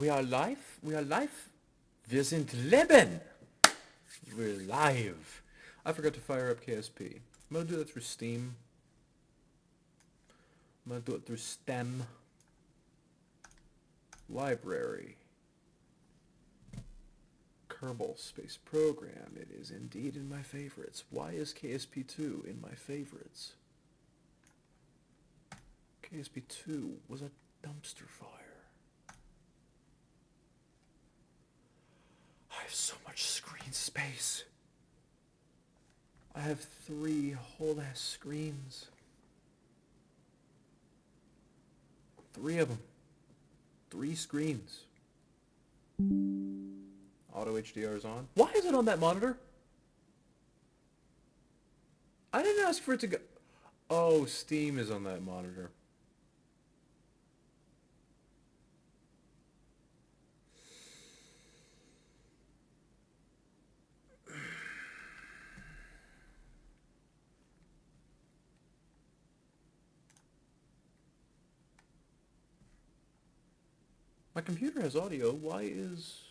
We are live. We are live. Wir sind Leben. We're live. I forgot to fire up KSP. I'm gonna do that through Steam. I'm gonna do it through STEM. Library. Kerbal Space Program. It is indeed in my favorites. Why is KSP2 in my favorites? KSP2 was a dumpster fire. I have so much screen space. I have 3 whole ass screens. 3 of them. 3 screens. Auto HDR is on. Why is it on that monitor? I didn't ask for it to go. Oh, Steam is on that monitor. My computer has audio. Why is...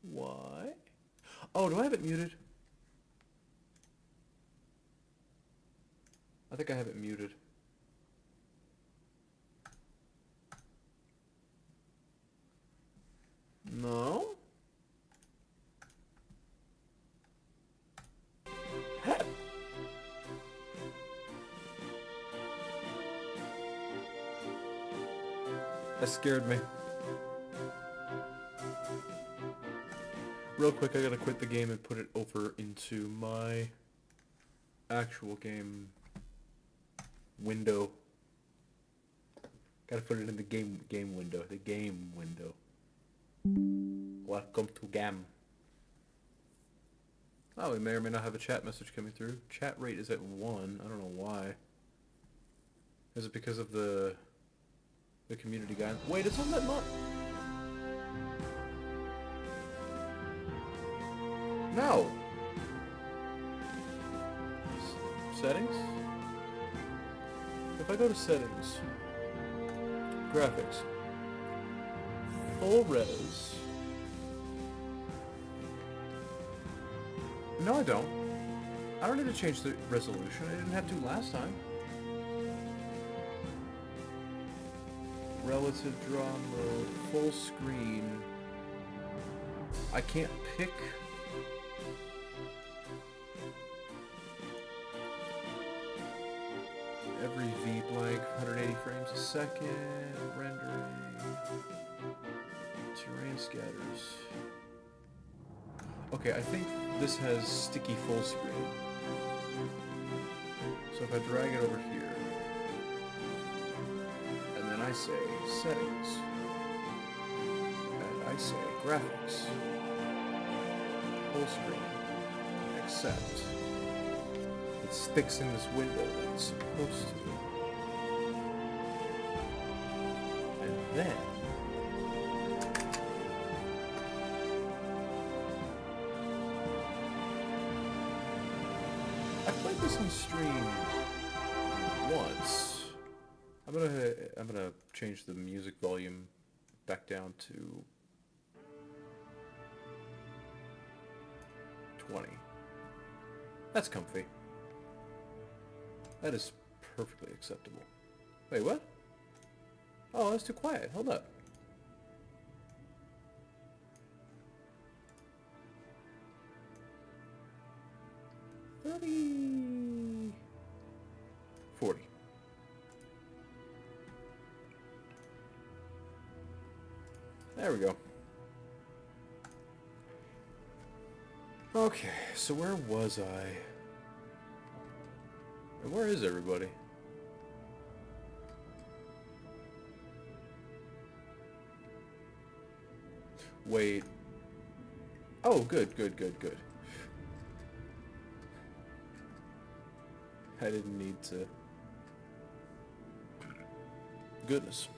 Why? Oh, do I have it muted? I think I have it muted. No? That scared me. Real quick, I gotta quit the game and put it over into my actual game window. Gotta put it in the game window. The game window. Welcome to GAM. Oh, we may or may not have a chat message coming through. Chat rate is at 1. I don't know why. Is it because of the community guide? Wait, it's on that mod. No. Settings? If I go to settings, graphics, full res. No, I don't. I don't need to change the resolution. I didn't have to last time. Relative draw mode, full screen. I can't pick. Every V blank, 180 frames a second, rendering, terrain scatters. Okay, I think this has sticky full screen. So if I drag it over here, and then I say settings, and I say graphics, full screen, accept. It sticks in this window that it's supposed to. And then I played this on stream once. I'm gonna change the music volume back down to 20. That's comfy. That is perfectly acceptable. Wait, what? Oh, that's too quiet. Hold up. $30... $40. There we go. Okay, so where was I? And where is everybody? Wait. Oh, good. I didn't need to. Goodness.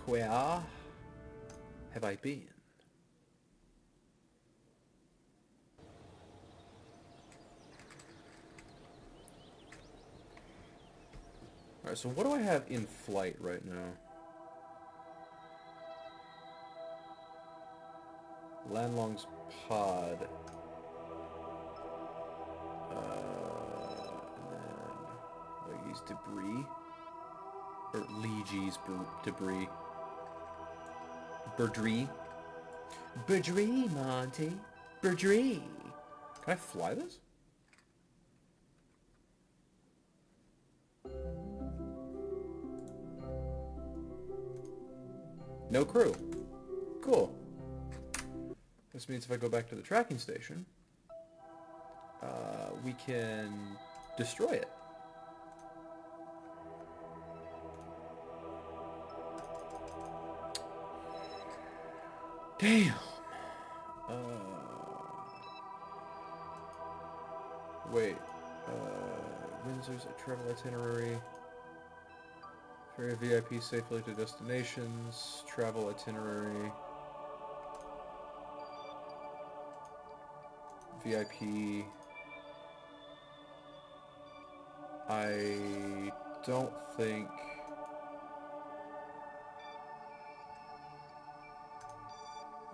Where have I been? Alright, so what do I have in flight right now? Landlong's pod. And then Leggie's debris. Or Leggie's debris. Berdree. Berdree, Monty. Berdree. Can I fly this? No crew. Cool. This means if I go back to the tracking station, we can destroy it. Damn. Wait. Windsor's a travel itinerary. Ferry VIP safely to destinations. Travel itinerary. VIP. I don't think...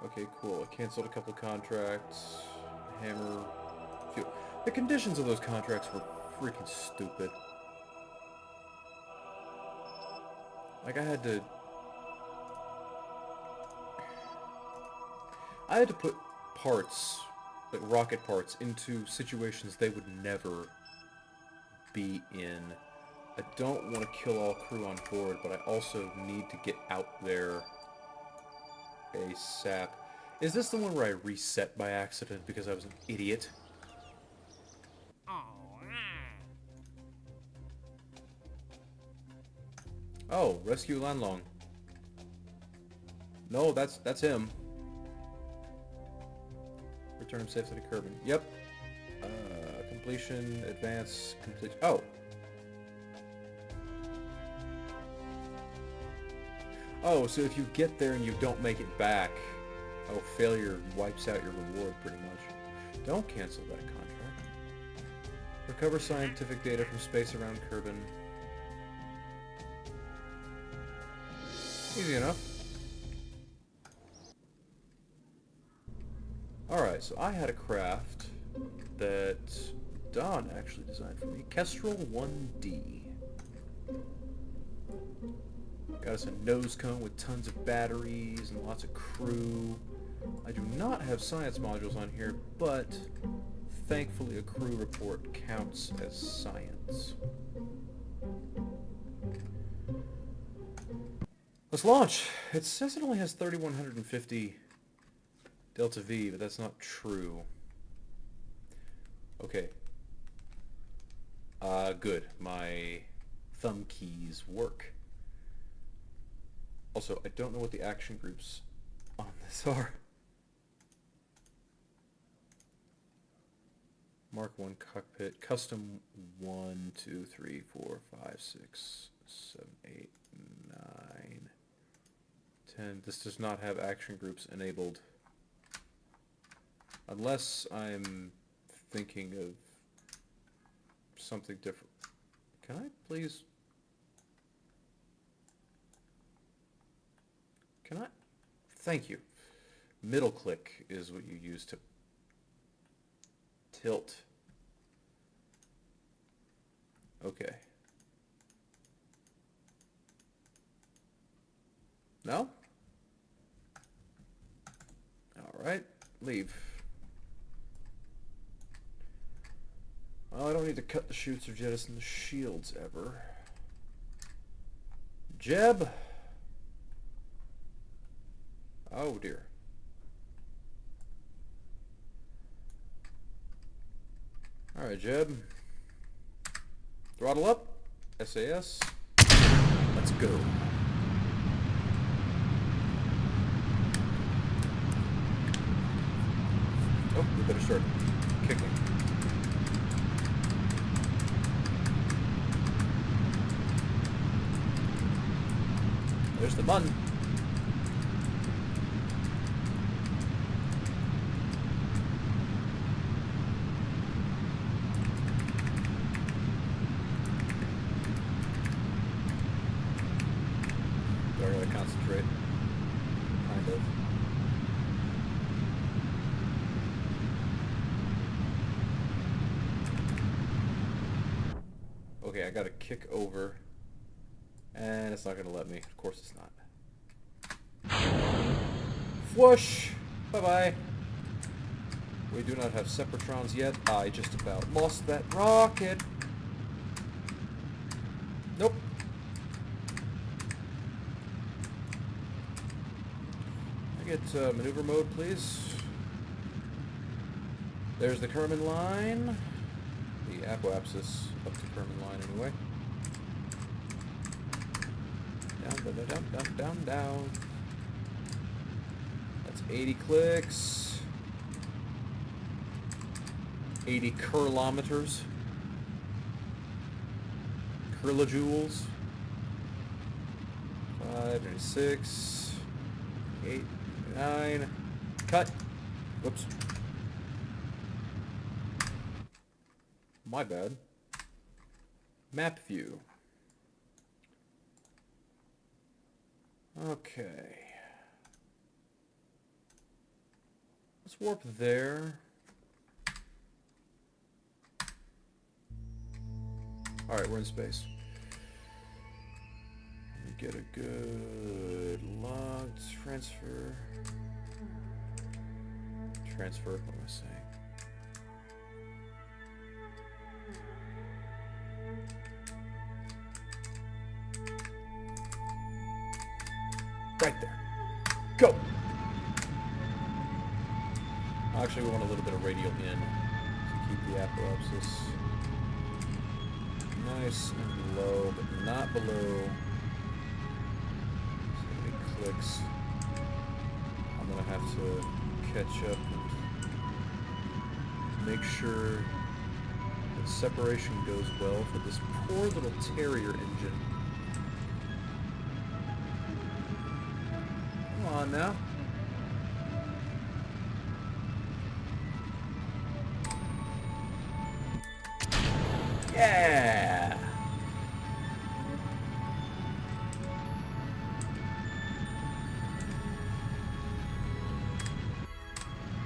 Okay, cool. I canceled a couple contracts. Hammer... Fuel. The conditions of those contracts were freaking stupid. Like, I had to put parts, like rocket parts, into situations they would never be in. I don't want to kill all crew on board, but I also need to get out there ASAP. Is this the one where I reset by accident because I was an idiot? Oh, rescue Landlong. No, that's him. Return him safely to Kerbin. Yep. Completion, advance, complete. Oh. Oh, so if you get there and you don't make it back, oh, failure wipes out your reward pretty much. Don't cancel that contract. Recover scientific data from space around Kerbin. Easy enough. Alright, so I had a craft that Don actually designed for me. Kestrel 1D. Got us a nose cone with tons of batteries and lots of crew. I do not have science modules on here, but thankfully a crew report counts as science. Let's launch! It says it only has 3,150 Delta V, but that's not true. Okay. Good. My thumb keys work. Also, I don't know what the action groups on this are. Mark 1 cockpit, custom 1, 2, 3, 4, 5, 6, 7, 8, 9, 10. This does not have action groups enabled. Unless I'm thinking of something different. Can I please... Can I? Thank you. Middle click is what you use to tilt. Okay. No? Alright, leave. Well, I don't need to cut the chutes or jettison the shields ever. Jeb! Oh dear. Alright, Jeb. Throttle up. SAS. Let's go. Oh, we better start kicking. There's the button. concentrate. Kind of. Okay, I gotta kick over. And it's not gonna let me. Of course it's not. Whoosh! Bye-bye. We do not have Separatrons yet. I just about lost that rocket. Nope. I get maneuver mode, please. There's the Kerman line. The apoapsis up to Kerman line anyway. Down, down, down, down, down, down. That's 80 clicks. 80 kilometers. Kilojoules. 5, 6, 8, 9. Cut. Whoops. My bad. Map view. Okay. Let's warp there. Alright, we're in space. Let me get a good log transfer. Transfer, what am I saying? Right there. Go! Actually, we want a little bit of radial in to keep the apoapsis nice and low, but not below so many clicks. I'm going to have to catch up and make sure that separation goes well for this poor little Terrier engine. Come on now. Yeah!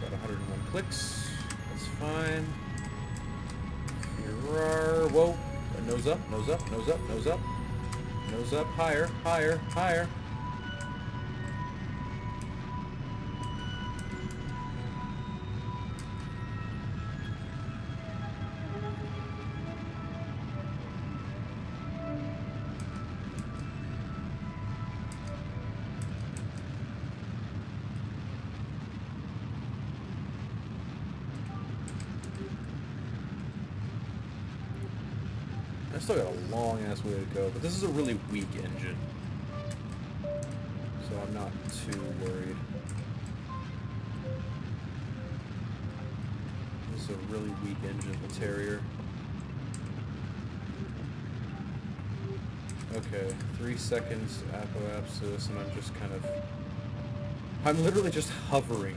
Got 101 clicks. That's fine. Whoa. Nose up, nose up, nose up, nose up. Nose up, higher, higher, higher. I still got a long ass way to go, but this is a really weak engine, so I'm not too worried. This is a really weak engine, the Terrier. Okay, 3 seconds apoapsis, and I'm just kind of... I'm literally just hovering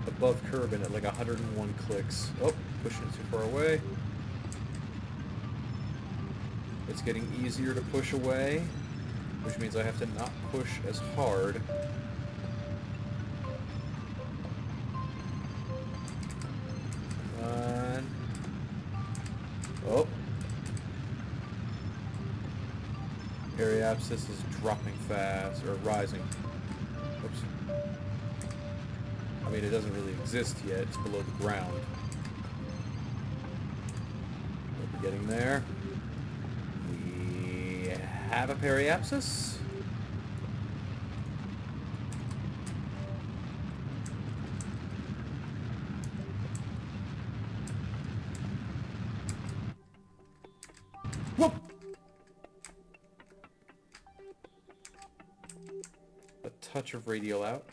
above Kerbin at like 101 clicks. Oh, pushing it too far away. It's getting easier to push away, which means I have to not push as hard. Come on. Oh. Periapsis is dropping fast, or rising. Oops. I mean, it doesn't really exist yet. It's below the ground. But we're getting there. Have a periapsis. Whoop! A touch of radial out.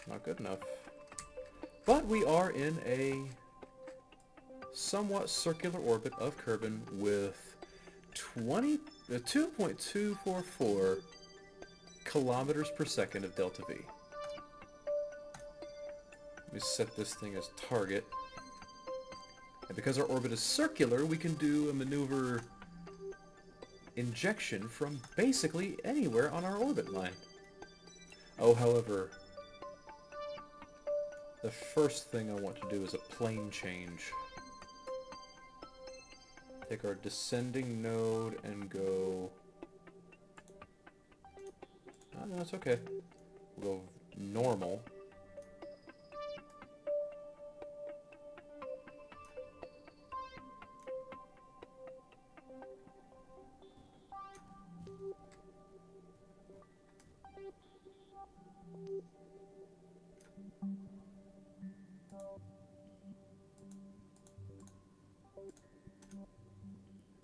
Not good enough. But we are in a somewhat circular orbit of Kerbin with 2.244 kilometers per second of delta V. Let me set this thing as target. And because our orbit is circular, we can do a maneuver injection from basically anywhere on our orbit line. Oh, however, the first thing I want to do is a plane change. Take our descending node and go... Oh, no, it's okay. We'll go normal.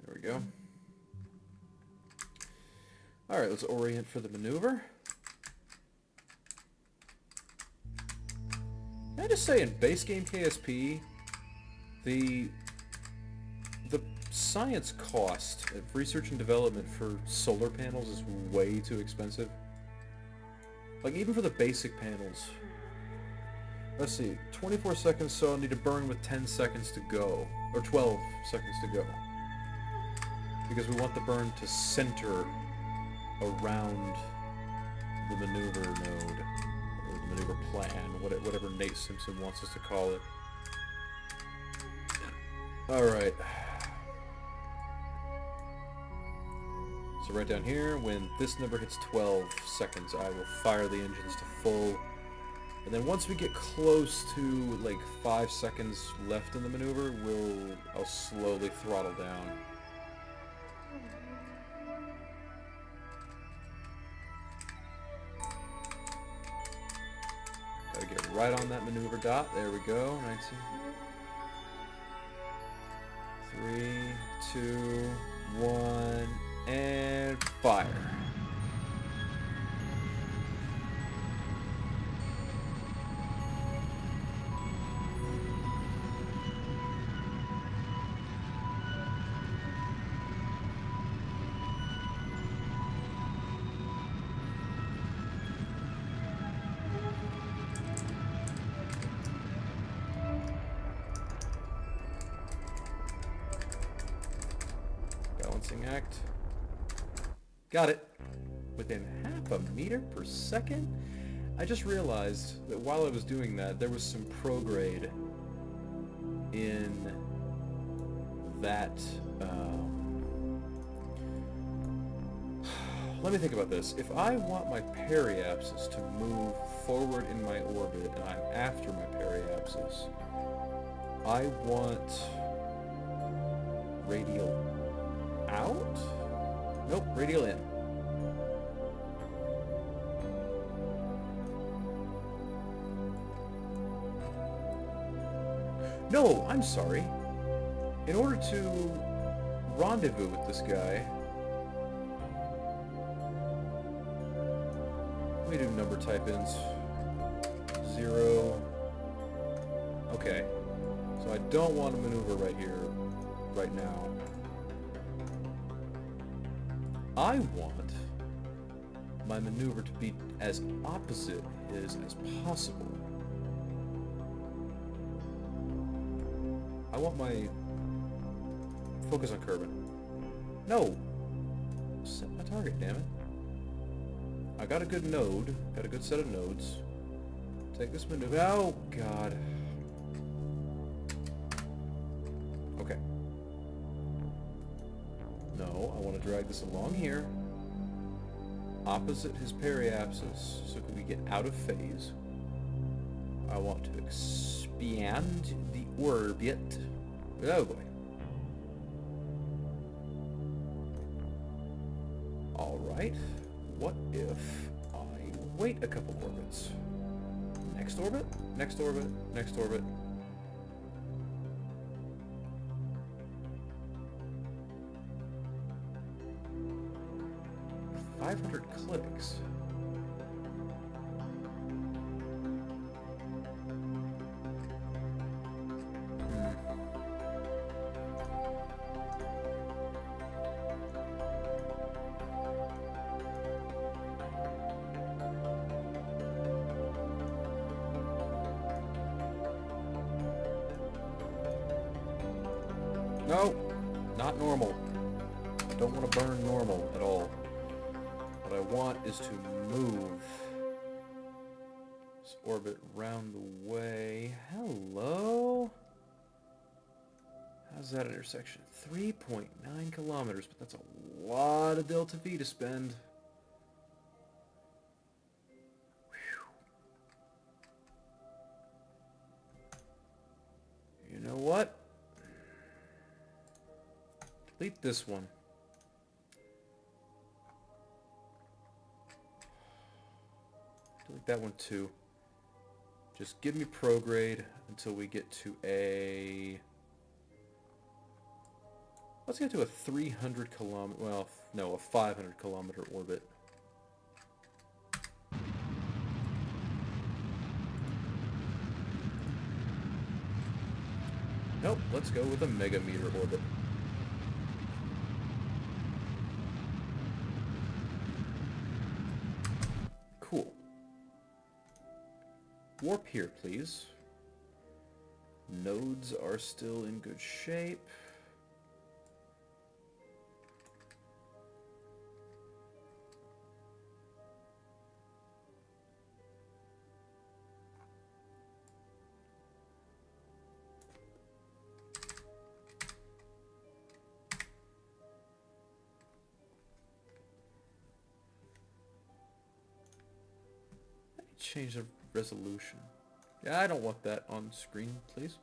There we go. Alright, let's orient for the maneuver. Can I just say, in base game KSP, the science cost of research and development for solar panels is way too expensive. Like, even for the basic panels. Let's see, 24 seconds, so I'll need to burn with 10 seconds to go. Or 12 seconds to go. Because we want the burn to center around the maneuver node. Or the maneuver plan, whatever Nate Simpson wants us to call it. Alright. So right down here, when this number hits 12 seconds, I will fire the engines to full. And then once we get close to like 5 seconds left in the maneuver, I'll slowly throttle down. Gotta get right on that maneuver dot. There we go. 19. 3, 2, 1, and fire. Balancing act. Got it. Within half a meter per second? I just realized that while I was doing that, there was some prograde in that... Let me think about this. If I want my periapsis to move forward in my orbit, and I'm after my periapsis, I want radial out? Nope, radial in. No, I'm sorry. In order to rendezvous with this guy... Let me do number type-ins. 0. Okay. So I don't want to maneuver right here, right now. I want my maneuver to be as opposite his as possible. I want my... Focus on Kerbin. No! Set my target, damn it. I got a good node. Got a good set of nodes. Take this maneuver. Oh, God. Okay. No, I want to drag this along here. Opposite his periapsis, so that we get out of phase. I want to expand the orbit. Oh, boy. Alright. What if I wait a couple orbits? Next orbit? Next orbit? Next orbit? $500 clicks. No, not normal. Don't want to burn normal at all. What I want is to move this orbit round the way. Hello? How's that intersection? 3.9 kilometers, but that's a lot of delta V to spend. Whew. You know what? Delete this one. Delete that one too. Just give me prograde until we get to a... Let's get to a 300 kilometer... Well, no, a 500 kilometer orbit. Nope, let's go with a megameter orbit. Cool. Warp here, please. Nodes are still in good shape. Change the resolution. Yeah, I don't want that on screen, please.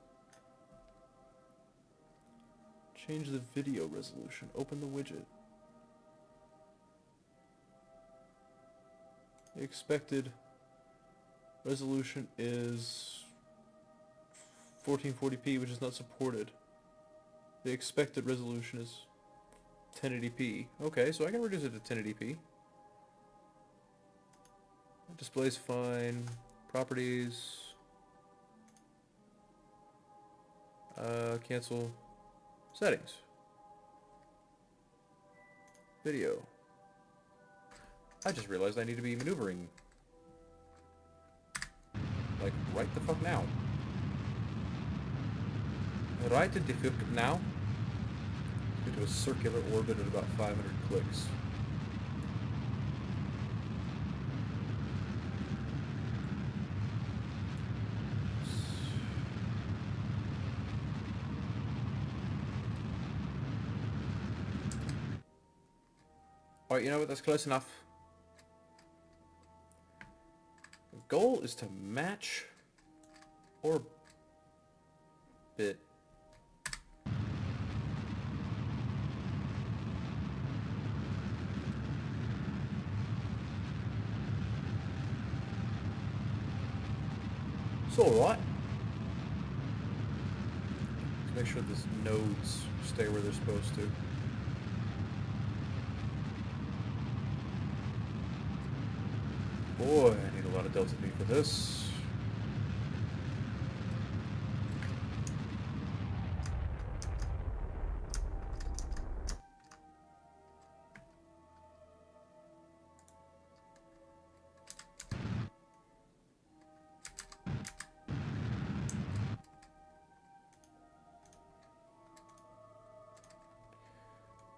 Change the video resolution. Open the widget. The expected resolution is 1440p, which is not supported. The expected resolution is 1080p. Okay, so I can reduce it to 1080p. Display's fine. Properties. Cancel. Settings. Video. I just realized I need to be maneuvering. Like, right the fuck now. Right the fuck now. Into a circular orbit at about 500 clicks. Alright, you know what, that's close enough. The goal is to match orbit. It's alright. Let's make sure these nodes stay where they're supposed to. Boy, I need a lot of delta V for this.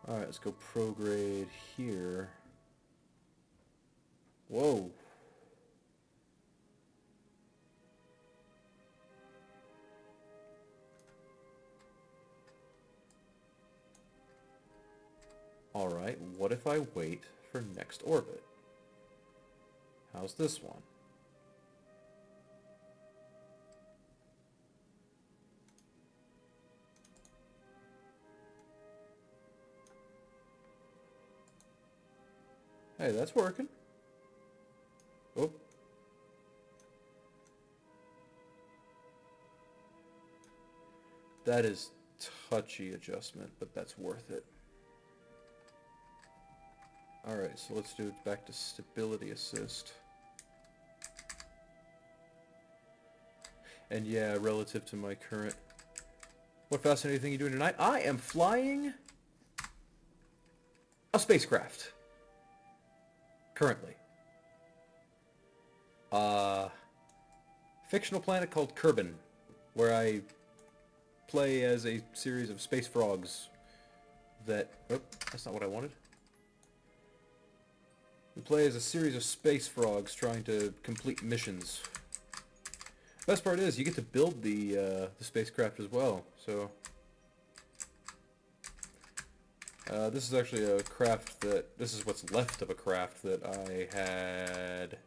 Alright, let's go prograde here. Whoa. Alright, what if I wait for next orbit? How's this one? Hey, that's working. Oh. That is touchy adjustment, but that's worth it. Alright, so let's do it back to stability assist. And yeah, relative to my current... What fascinating thing are you doing tonight? I am flying a spacecraft. Currently. Fictional planet called Kerbin, where I play as a series of space frogs that... Oh, that's not what I wanted. We play as a series of space frogs trying to complete missions. Best part is, you get to build the spacecraft as well, so... this is actually a craft that... This is what's left of a craft that I had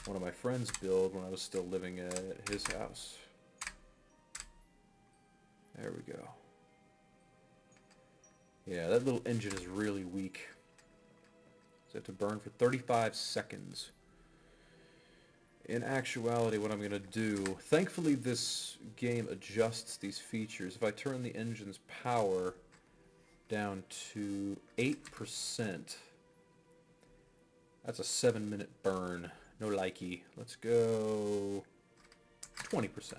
one of my friends build when I was still living at his house. There we go. Yeah, that little engine is really weak. So I have to burn for 35 seconds. In actuality, what I'm going to do... Thankfully, this game adjusts these features. If I turn the engine's power down to 8%, that's a 7-minute burn. No likey. Let's go 20%.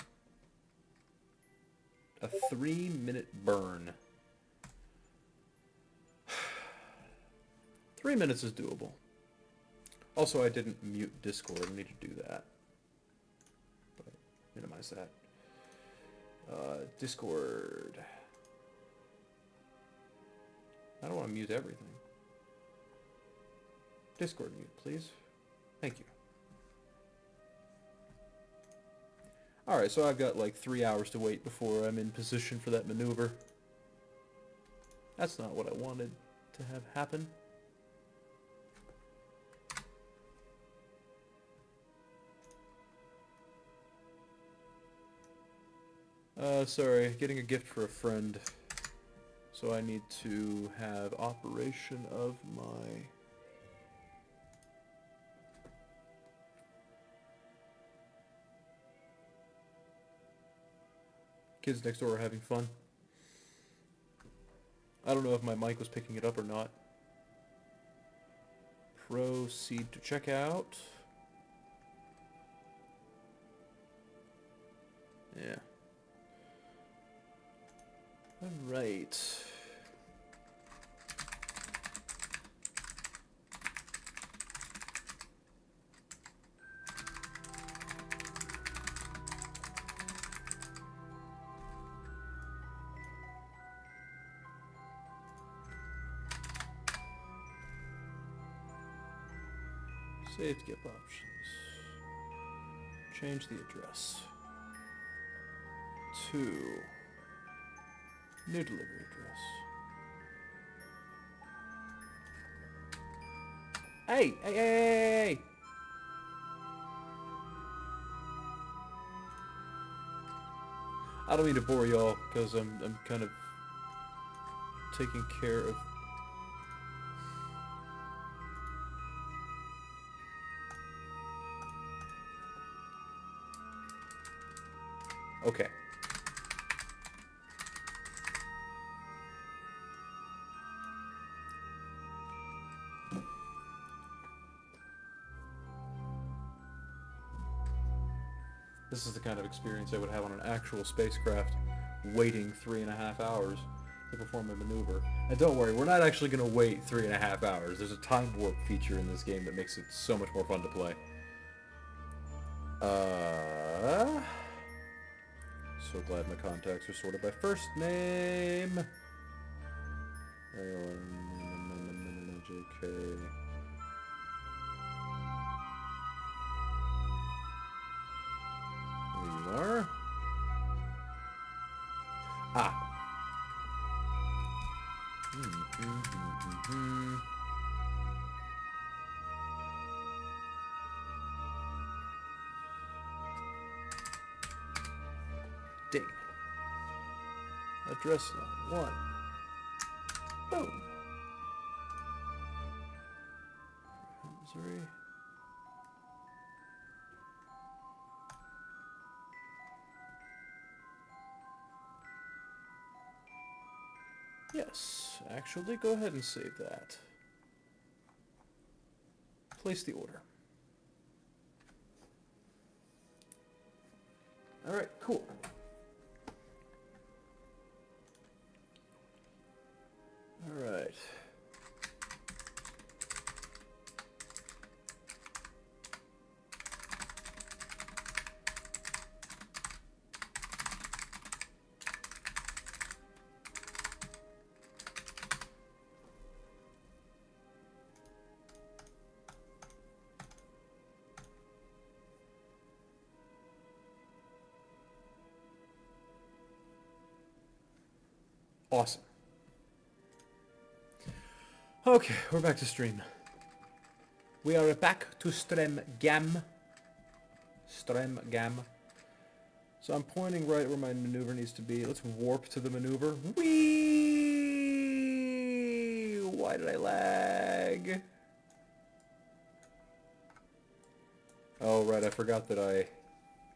A 3-minute burn. 3 minutes is doable. Also, I didn't mute Discord. I need to do that. But minimize that. Discord. I don't want to mute everything. Discord mute, please. Thank you. Alright, so I've got like 3 hours to wait before I'm in position for that maneuver. That's not what I wanted to have happen. Sorry, getting a gift for a friend. So I need to have operation of my... Kids next door are having fun. I don't know if my mic was picking it up or not. Proceed to checkout. Yeah. Alright. Save skip options. Change the address to new delivery address. Hey! Hey, hey, hey, hey! I don't mean to bore y'all, because I'm kind of taking care of... Okay. This is the kind of experience I would have on an actual spacecraft, waiting 3.5 hours to perform a maneuver. And don't worry, we're not actually going to wait 3.5 hours. There's a time warp feature in this game that makes it so much more fun to play. So glad my contacts are sorted by first name. JK. There you are. Ah. Ding. Address line 1. Boom. Missouri. Yes, actually, go ahead and save that. Place the order. Alright, cool. Alright. Awesome. Okay, we're back to stream. We are back to stream gam. Stream gam. So I'm pointing right where my maneuver needs to be. Let's warp to the maneuver. Whee! Why did I lag? Oh, right, I forgot that I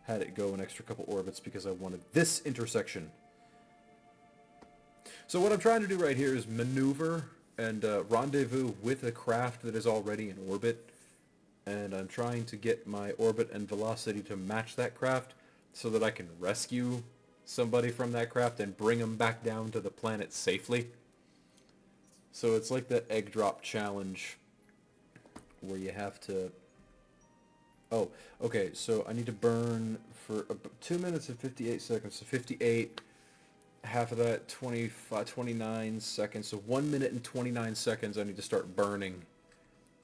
had it go an extra couple orbits because I wanted this intersection. So what I'm trying to do right here is maneuver and rendezvous with a craft that is already in orbit. And I'm trying to get my orbit and velocity to match that craft so that I can rescue somebody from that craft and bring them back down to the planet safely. So it's like that egg drop challenge where you have to... Oh, okay, so I need to burn for 2 minutes and 58 seconds. So 58, half of that, 29 seconds. So 1 minute and 29 seconds I need to start burning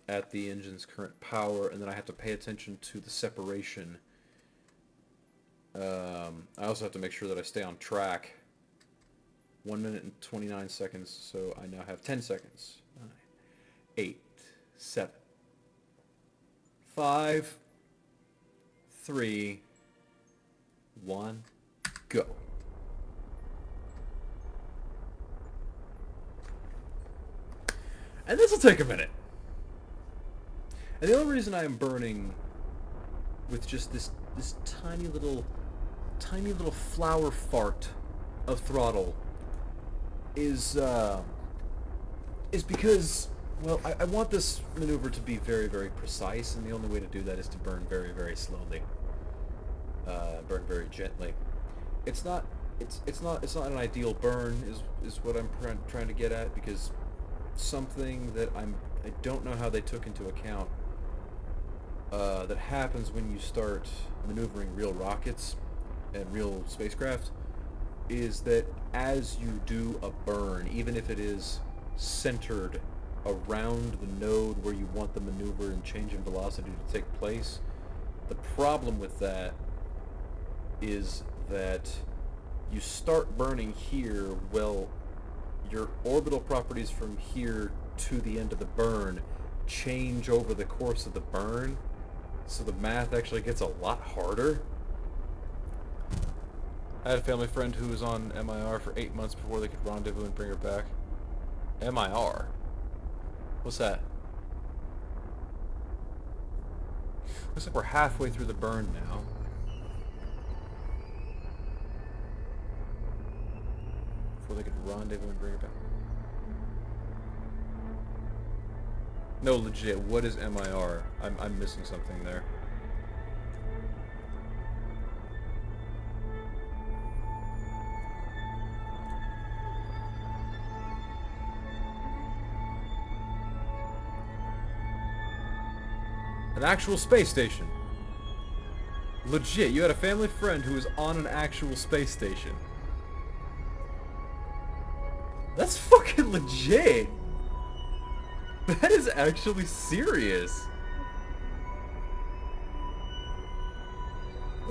at the engine's current power, and then I have to pay attention to the separation. I also have to make sure that I stay on track. 1 minute and 29 seconds, so I now have 10 seconds. 9, 8, 7, 5, 3, 1, go. And this will take a minute. And the only reason I am burning with just this tiny little flower fart of throttle is because, well, I want this maneuver to be very, very precise, and the only way to do that is to burn very, very slowly. Burn very gently. It's not an ideal burn is what I'm trying to get at, because something that I don't know how they took into account that happens when you start maneuvering real rockets and real spacecraft is that as you do a burn, even if it is centered around the node where you want the maneuver and change in velocity to take place, the problem with that is that you start burning here, well, your orbital properties from here to the end of the burn change over the course of the burn, so the math actually gets a lot harder. I had a family friend who was on MIR for 8 months before they could rendezvous and bring her back. MIR? What's that? Looks like we're halfway through the burn now. Before they could rendezvous and bring her back. No, legit, what is MIR? I'm missing something there. An actual space station. Legit, you had a family friend who was on an actual space station. That's fucking legit! That is actually serious.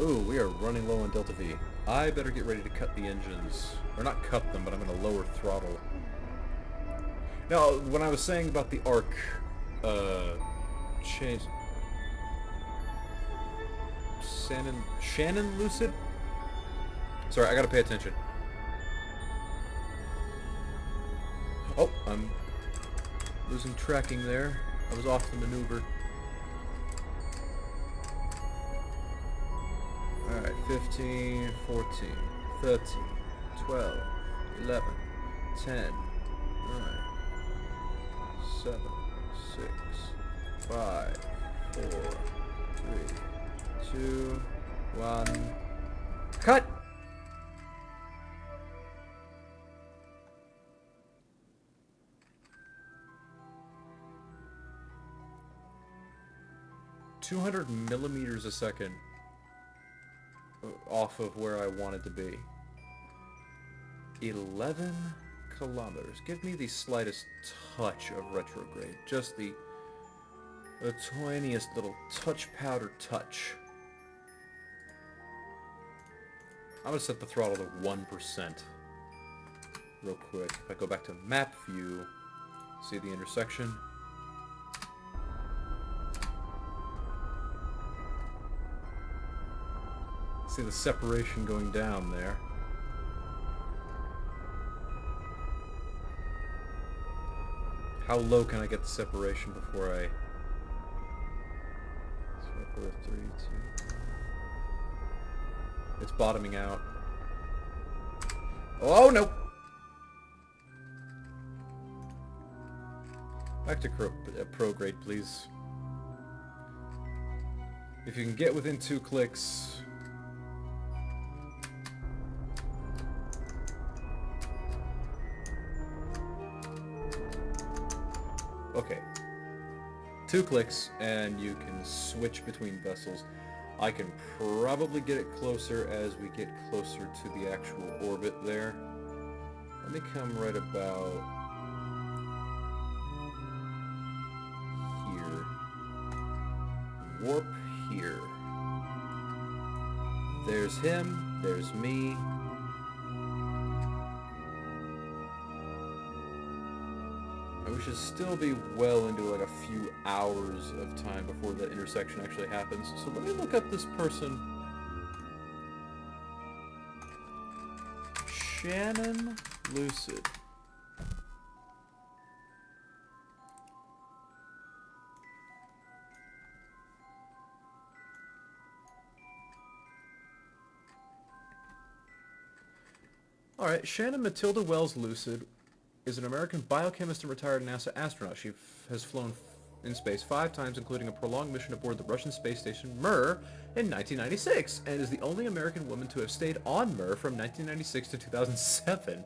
Ooh, we are running low on Delta V. I better get ready to cut the engines. Or not cut them, but I'm going to lower throttle. Now, when I was saying about the arc, change... Shannon Lucid? Sorry, I gotta pay attention. Oh, I'm losing tracking there. I was off the maneuver. Alright, 15, 14, 13, 12, 11, 10, 9, 7, 6, 5, 4, 3, 2, 1. Cut! ...200 millimeters a second off of where I wanted to be. 11 kilometers. Give me the slightest touch of retrograde. Just the tiniest little touch powder touch. I'm gonna set the throttle to 1%. real quick. If I go back to map view, see the intersection? See the separation going down there. How low can I get the separation before I... 4, 3, 2... It's bottoming out. Oh, no! Back to prograde, please. If you can get within 2 clicks... Okay. 2 clicks, and you can switch between vessels. I can probably get it closer as we get closer to the actual orbit there. Let me come right about here. Warp here. There's him, there's me. We should still be well into like a few hours of time before that intersection actually happens. So let me look up this person. Shannon Lucid. Alright, Shannon Matilda Wells Lucid is an American biochemist and retired NASA astronaut. She has flown in space 5 times, including a prolonged mission aboard the Russian space station Mir in 1996, and is the only American woman to have stayed on Mir from 1996 to 2007.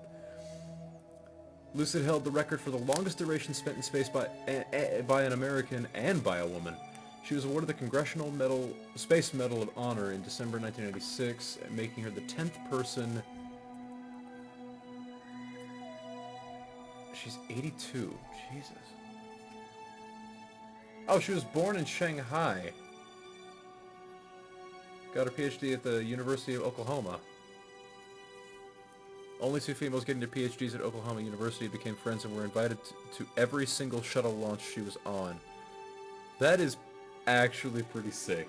Lucid held the record for the longest duration spent in space by an American and by a woman. She was awarded the Congressional Space Medal of Honor in December 1996, making her the 10th person... She's 82. Jesus. Oh, she was born in Shanghai. Got her PhD at the University of Oklahoma. Only 2 females getting their PhDs at Oklahoma University became friends and were invited to every single shuttle launch she was on. That is actually pretty sick.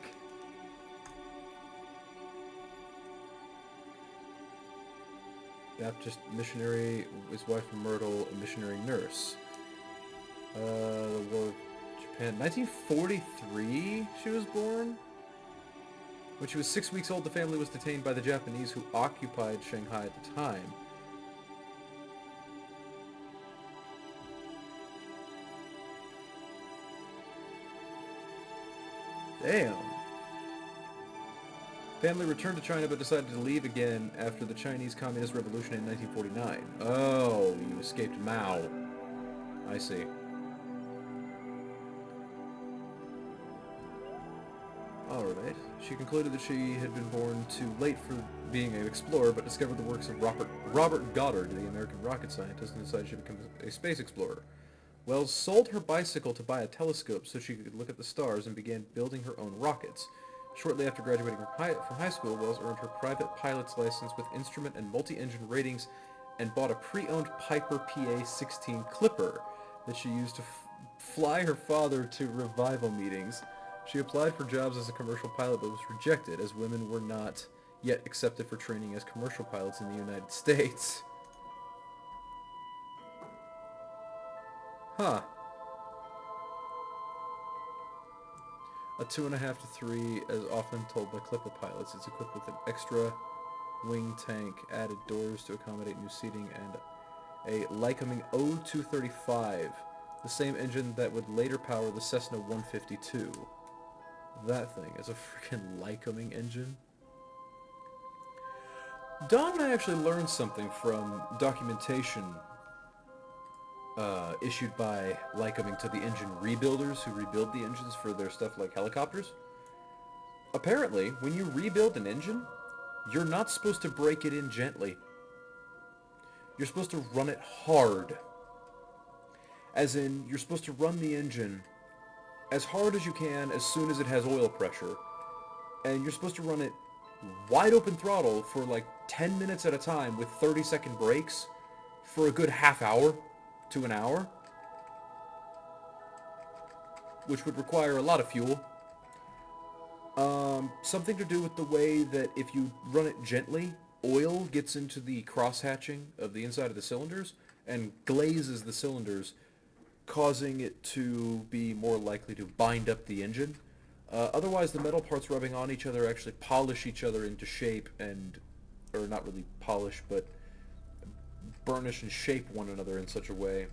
Baptist missionary, his wife from Myrtle, a missionary nurse. The War of Japan. 1943 she was born? When she was 6 weeks old, the family was detained by the Japanese who occupied Shanghai at the time. Damn. Family returned to China but decided to leave again after the Chinese Communist Revolution in 1949. Oh, you escaped Mao. I see. Alright. She concluded that she had been born too late for being an explorer, but discovered the works of Robert Goddard, the American rocket scientist, and decided she would become a space explorer. Wells sold her bicycle to buy a telescope so she could look at the stars and began building her own rockets. Shortly after graduating from high school, Wells earned her private pilot's license with instrument and multi-engine ratings and bought a pre-owned Piper PA-16 Clipper that she used to fly her father to revival meetings. She applied for jobs as a commercial pilot but was rejected, as women were not yet accepted for training as commercial pilots in the United States. Huh. A 2.5 to 3, as often told by Clipper pilots. It's equipped with an extra wing tank, added doors to accommodate new seating, and a Lycoming O-235, the same engine that would later power the Cessna 152. That thing is a freaking Lycoming engine. Don and I actually learned something from documentation issued by Lycoming to the engine rebuilders who rebuild the engines for their stuff like helicopters. Apparently, when you rebuild an engine, you're not supposed to break it in gently. You're supposed to run it hard. As in, you're supposed to run the engine as hard as you can as soon as it has oil pressure. And you're supposed to run it wide open throttle for like 10 minutes at a time with 30-second breaks for a good half hour to an hour, which would require a lot of fuel. Something to do with the way that if you run it gently, oil gets into the cross-hatching of the inside of the cylinders and glazes the cylinders, causing it to be more likely to bind up the engine. Otherwise, the metal parts rubbing on each other actually polish each other into shape and, or not really polish, but burnish and shape one another in such a way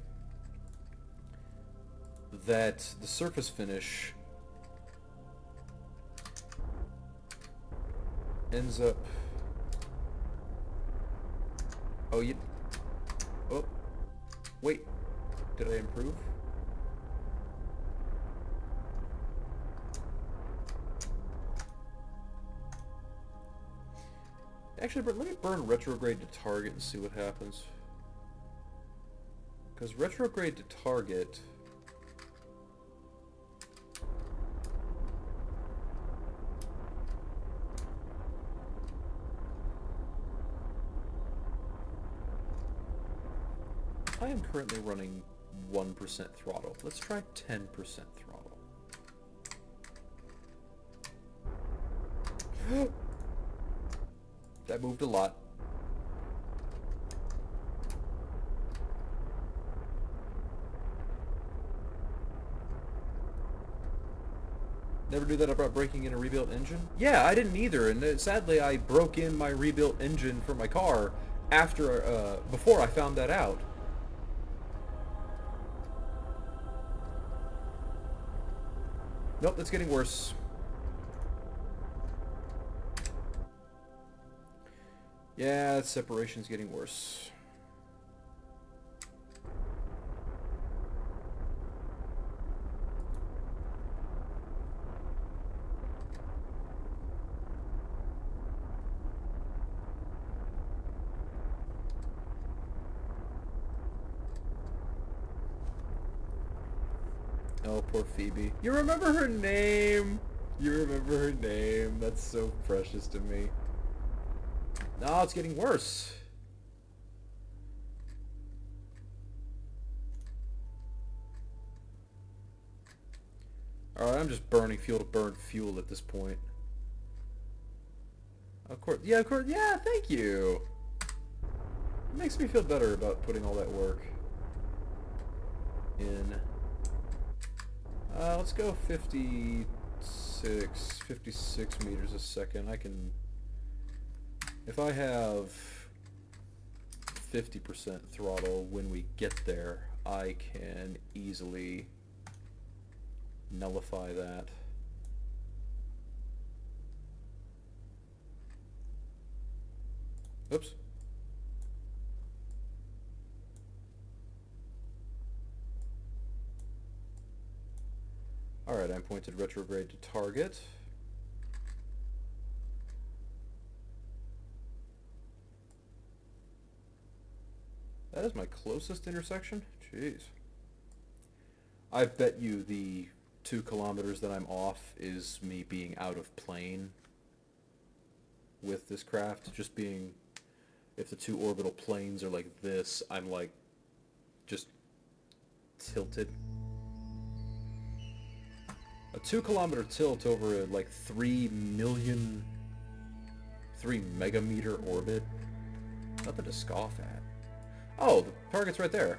that the surface finish ends up... Oh, wait. Did I improve? Actually, let me burn retrograde to target and see what happens. Because retrograde to target... I am currently running 1% throttle. Let's try 10% throttle. That moved a lot. Never knew that about breaking in a rebuilt engine? Yeah, I didn't either, and sadly I broke in my rebuilt engine for my car after, before I found that out. Nope, that's getting worse. Yeah, that separation's getting worse. Oh, poor Phoebe. You remember her name? You remember her name? That's so precious to me. No, it's getting worse. Alright, I'm just burning fuel to burn fuel at this point. Of course, yeah, thank you. It makes me feel better about putting all that work in. Let's go 56 meters a second. I can... If I have 50% throttle when we get there, I can easily nullify that. Oops. Alright, I'm pointed retrograde to target. That is my closest intersection? Jeez. I bet you the 2 kilometers that I'm off is me being out of plane with this craft. Just being, if the 2 orbital planes are like this, I'm like just tilted. A 2 kilometer tilt over a like 3 megameter orbit. Nothing to scoff at. Oh, the target's right there.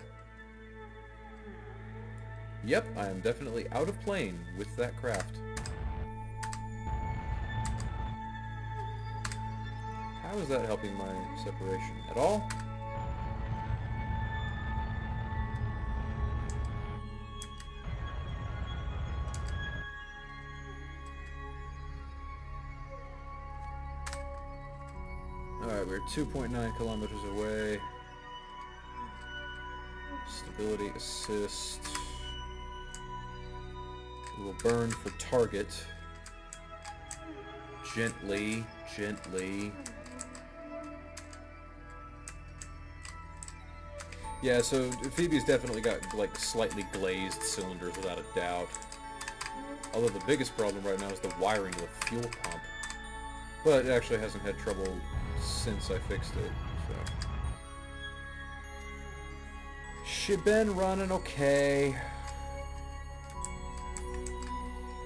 Yep, I am definitely out of plane with that craft. How is that helping my separation? At all? Alright, we're 2.9 kilometers away. Stability assist. We will burn for target. Gently, gently. Yeah, so Phoebe's definitely got like slightly glazed cylinders without a doubt. Although the biggest problem right now is the wiring to the fuel pump. But it actually hasn't had trouble since I fixed it, so. shit been running okay.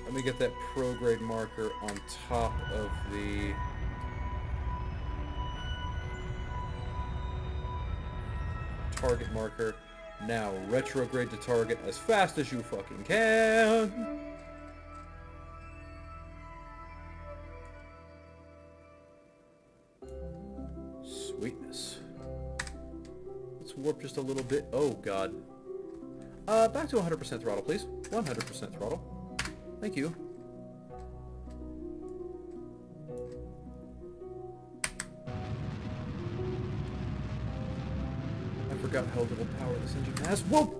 Let me get that prograde marker on top of the... target marker. Now retrograde to target as fast as you fucking can. Sweetness. Let's warp just a little bit. Oh god. Back to 100% throttle, please. 100% throttle. Thank you. I forgot how little power this engine has. Whoa!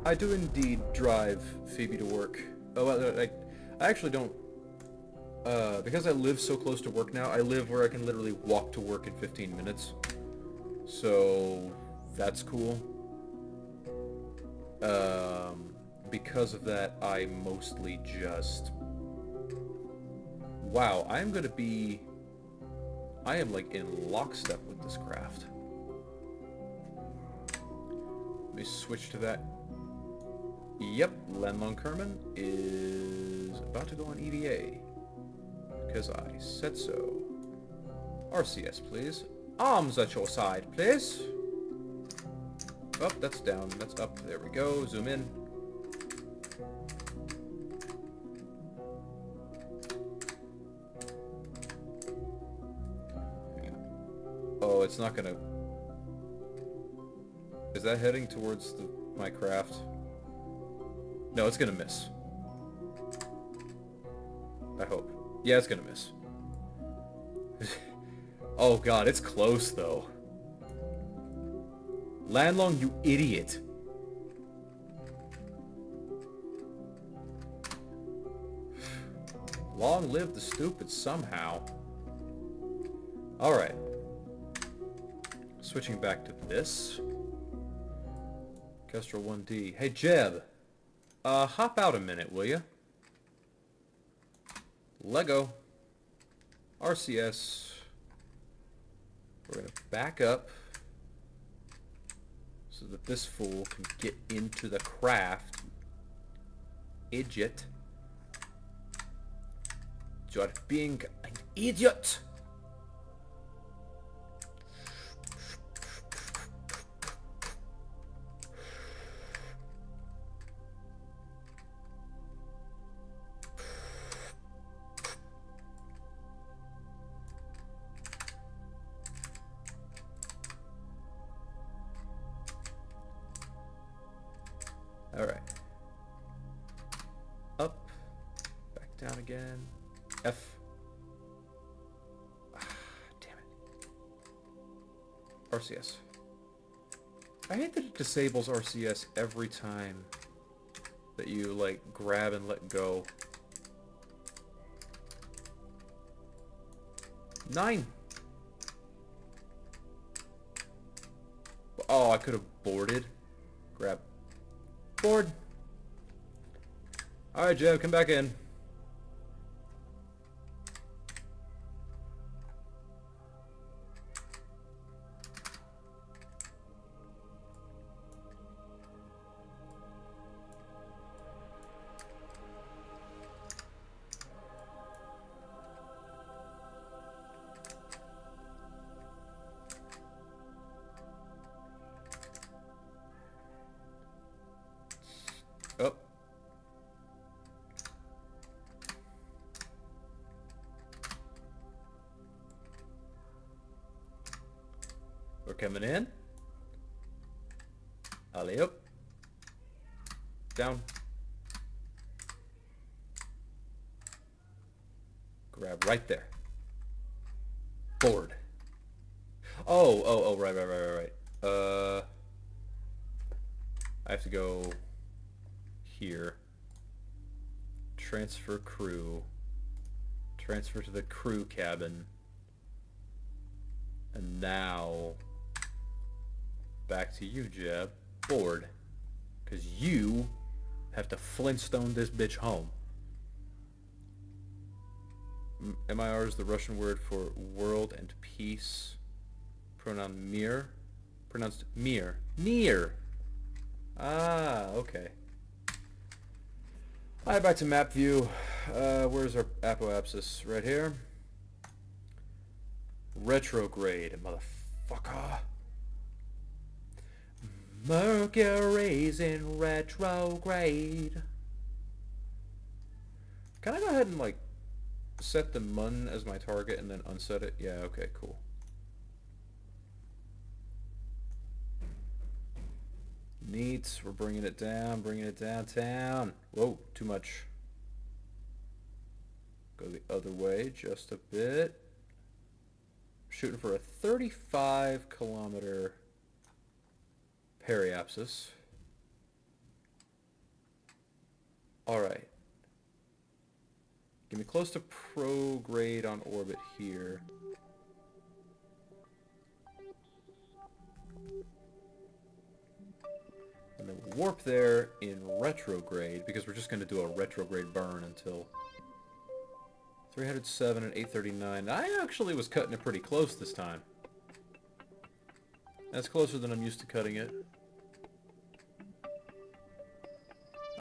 I do indeed drive Phoebe to work. Oh, I actually don't. Because I live so close to work now, I live where I can literally walk to work in 15 minutes. So, that's cool. Because of that, I mostly just... Wow, I am like in lockstep with this craft. Let me switch to that. Yep, Landlong Kerman is about to go on EVA. Because I said so. RCS, please. Arms at your side, please. Oh, that's down. That's up. There we go. Zoom in. Oh, it's not gonna... Is that heading towards my craft? No, it's gonna miss. I hope. Yeah, it's gonna miss. Oh god, it's close though. Landlong, you idiot. Long live the stupid somehow. Alright. Switching back to this. Kestrel 1D. Hey Jeb. Hop out a minute, will ya? Lego. RCS. We're gonna back up so that this fool can get into the craft. Idiot. You're being an idiot. Alright. Up. Back down again. F. Ah, damn it. RCS. I hate that it disables RCS every time that you, like, grab and let go. 9! Oh, I could have boarded. Grab. Board. Alright, Jeb, come back in. Oh. We're coming in. Alley up. Down. Grab right there. Board. Oh, right. I have to go here. Transfer crew. Transfer to the crew cabin. And now back to you, Jeb. Board. Because you Have to Flintstone this bitch home. MIR is the Russian word for world and peace. Pronoun mir. Pronounced mir. Near. Ah, okay. Alright, back to map view. Where's our apoapsis? Right here. Retrograde, motherfucker. Mercury's in retrograde. Can I go ahead and, like, set the mun as my target and then unset it? Yeah, okay, cool. Neat. We're bringing it downtown. Whoa, too much. Go the other way just a bit. Shooting for a 35-kilometer periapsis. Alright. Get me close to prograde on orbit here. And then we'll warp there in retrograde, because we're just going to do a retrograde burn until 307 and 839. I actually was cutting it pretty close this time. That's closer than I'm used to cutting it.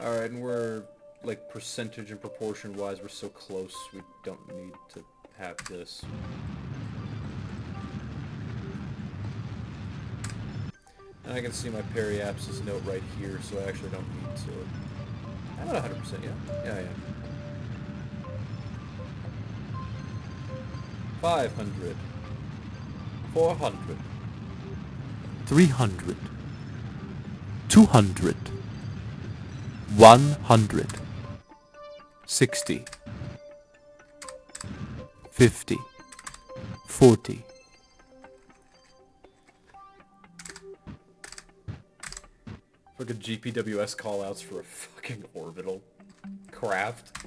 Alright, and we're, like, percentage and proportion-wise, we're so close, we don't need to have this. And I can see my periapsis note right here, so I actually don't need to... I'm not 100% yet. Yeah, I am. 500. 400. 300. 200. 100. 60. 50. 40. Fucking GPWS callouts for a fucking orbital craft.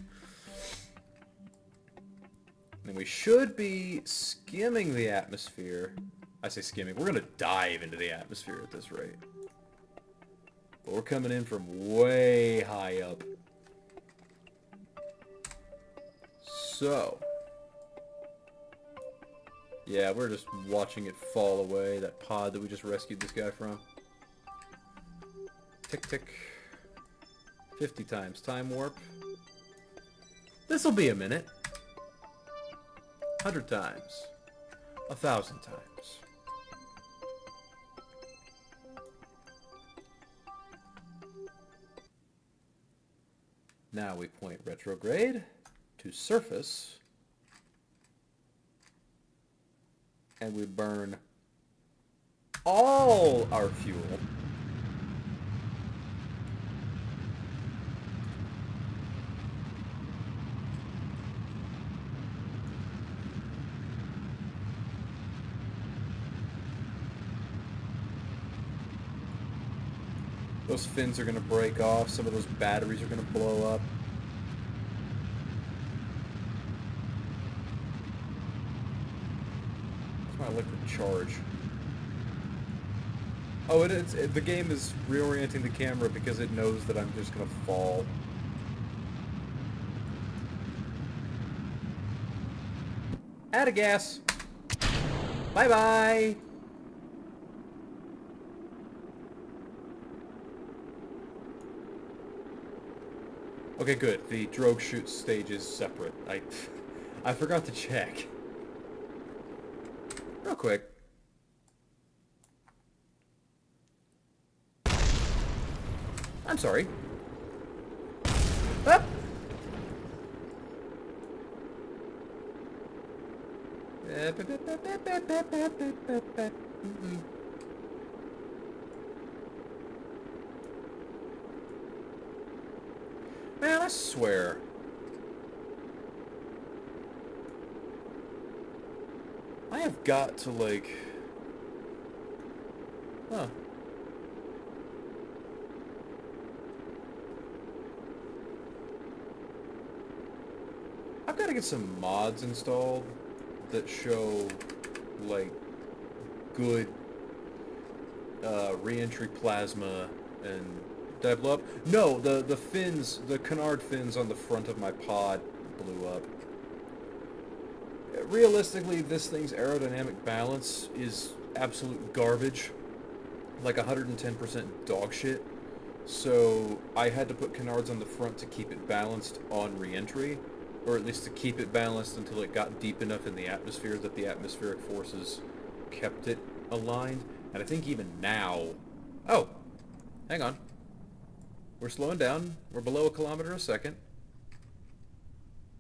And we should be skimming the atmosphere. I say skimming. We're gonna dive into the atmosphere at this rate. But we're coming in from way high up. So. Yeah, we're just watching it fall away. That pod that we just rescued this guy from. Tick, tick. 50 times. Time warp. This'll be a minute. 100 times. 1,000 times. Now we point retrograde to surface. And we burn all our fuel. Those fins are going to break off. Some of those batteries are going to blow up. What's my liquid charge? Oh, the game is reorienting the camera because it knows that I'm just going to fall. Out of gas. Bye-bye. Okay, good. The drogue shoot stage is separate. I forgot to check. Real quick. I'm sorry. Up. Man, I swear. I have got to, like... Huh. I've got to get some mods installed that show, like, good re-entry plasma and Did I blow up? No, the fins, the canard fins on the front of my pod blew up. Realistically, this thing's aerodynamic balance is absolute garbage. Like 110% dog shit. So I had to put canards on the front to keep it balanced on re-entry, or at least to keep it balanced until it got deep enough in the atmosphere that the atmospheric forces kept it aligned. And I think even now... Oh! Hang on. We're slowing down. We're below 1 kilometer a second.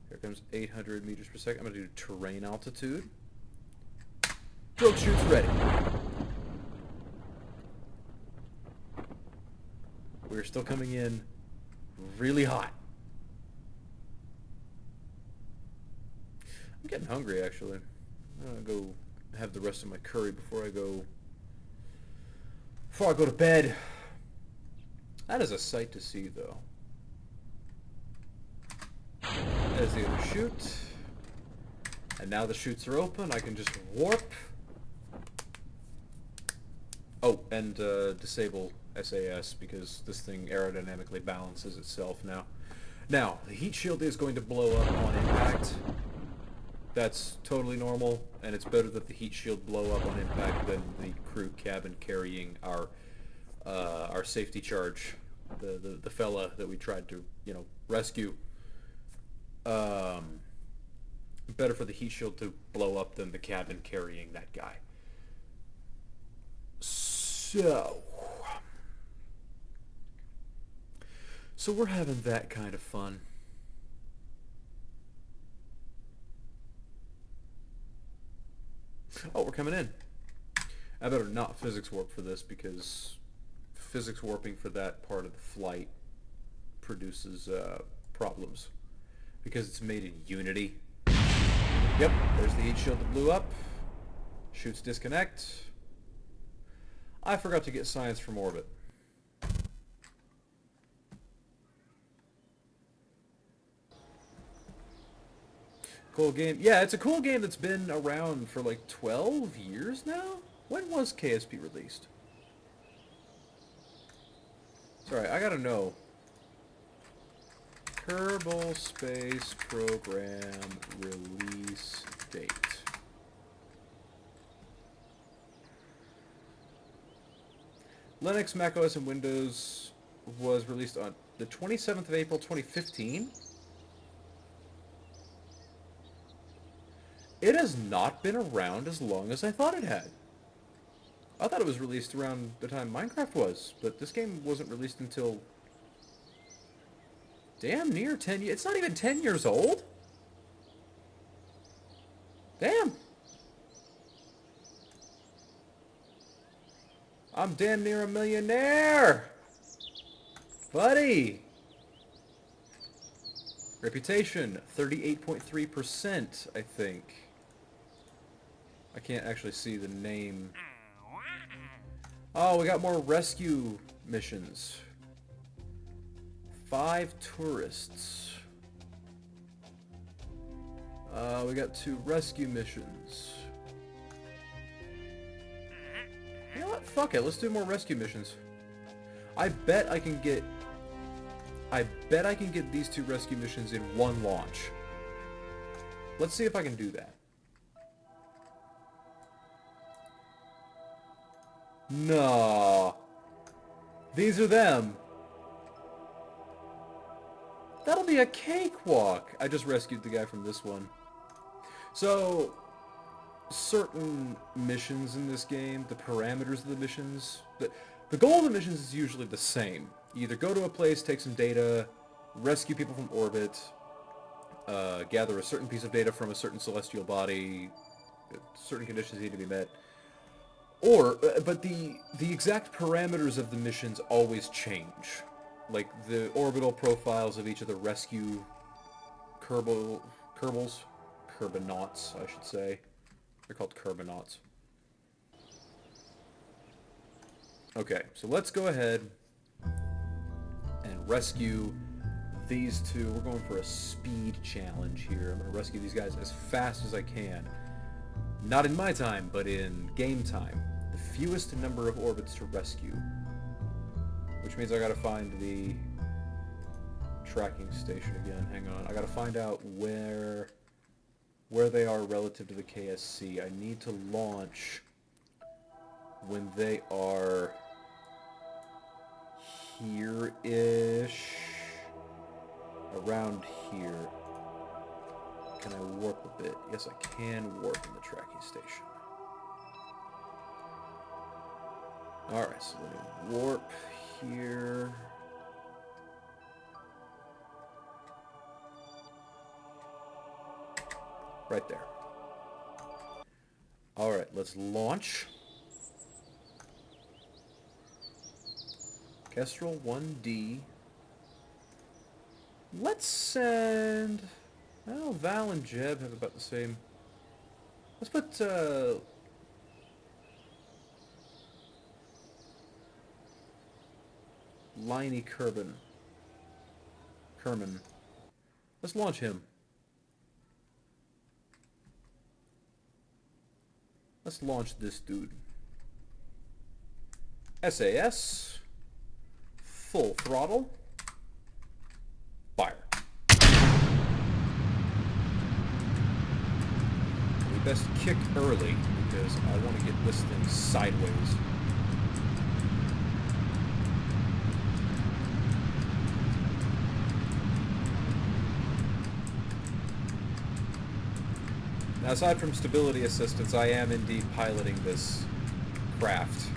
Here comes 800 meters per second. I'm going to do terrain altitude. Drogue chute's ready. We're still coming in really hot. I'm getting hungry, actually. I'm going to go have the rest of my curry before I go to bed. That is a sight to see, though. There's the other chute. And now the chutes are open. I can just warp. Oh, and disable SAS because this thing aerodynamically balances itself now. Now, the heat shield is going to blow up on impact. That's totally normal, and it's better that the heat shield blow up on impact than the crew cabin carrying our safety charge, the fella that we tried to, rescue. Better for the heat shield to blow up than the cabin carrying that guy. So we're having that kind of fun. Oh, we're coming in. I better not physics warp for this because physics warping for that part of the flight produces problems because it's made in Unity. Yep, there's the heat shield that blew up. Chutes disconnect. I forgot to get science from orbit. Cool game. Yeah, it's a cool game that's been around for like 12 years now? When was KSP released? Sorry, I gotta know. Kerbal Space Program release date. Linux, macOS, and Windows was released on the 27th of April, 2015. It has not been around as long as I thought it had. I thought it was released around the time Minecraft was, but this game wasn't released until damn near 10 years. It's not even 10 years old. Damn. I'm damn near a millionaire. Buddy. Reputation, 38.3%, I think. I can't actually see the name. Oh, we got more rescue missions. 5 tourists. We got 2 rescue missions. You know what? Fuck it. Let's do more rescue missions. I bet I can get these 2 rescue missions in one launch. Let's see if I can do that. No. These are them. That'll be a cakewalk. I just rescued the guy from this one. So, certain missions in this game, the parameters of the missions, the goal of the missions is usually the same. You either go to a place, take some data, rescue people from orbit, gather a certain piece of data from a certain celestial body, certain conditions need to be met. Or, but the exact parameters of the missions always change. Like the orbital profiles of each of the rescue Kerbals, Kerbonauts, I should say. They're called Kerbonauts. Okay, so let's go ahead and rescue these 2. We're going for a speed challenge here. I'm going to rescue these guys as fast as I can. Not in my time, but in game time. The fewest number of orbits to rescue. Which means I gotta find the tracking station again. Hang on. I gotta find out where they are relative to the KSC. I need to launch when they are here-ish. Around here. Can I warp a bit? Yes, I can warp in the tracking station. Alright, so let me warp here. Right there. Alright, let's launch. Kestrel 1D. Let's send... Well, Val and Jeb have about the same... Let's put, Liney Kerman. Let's launch him. Let's launch this dude. SAS. Full throttle. Fire. We best kick early because I want to get this thing sideways. Now, aside from stability assistance, I am indeed piloting this craft.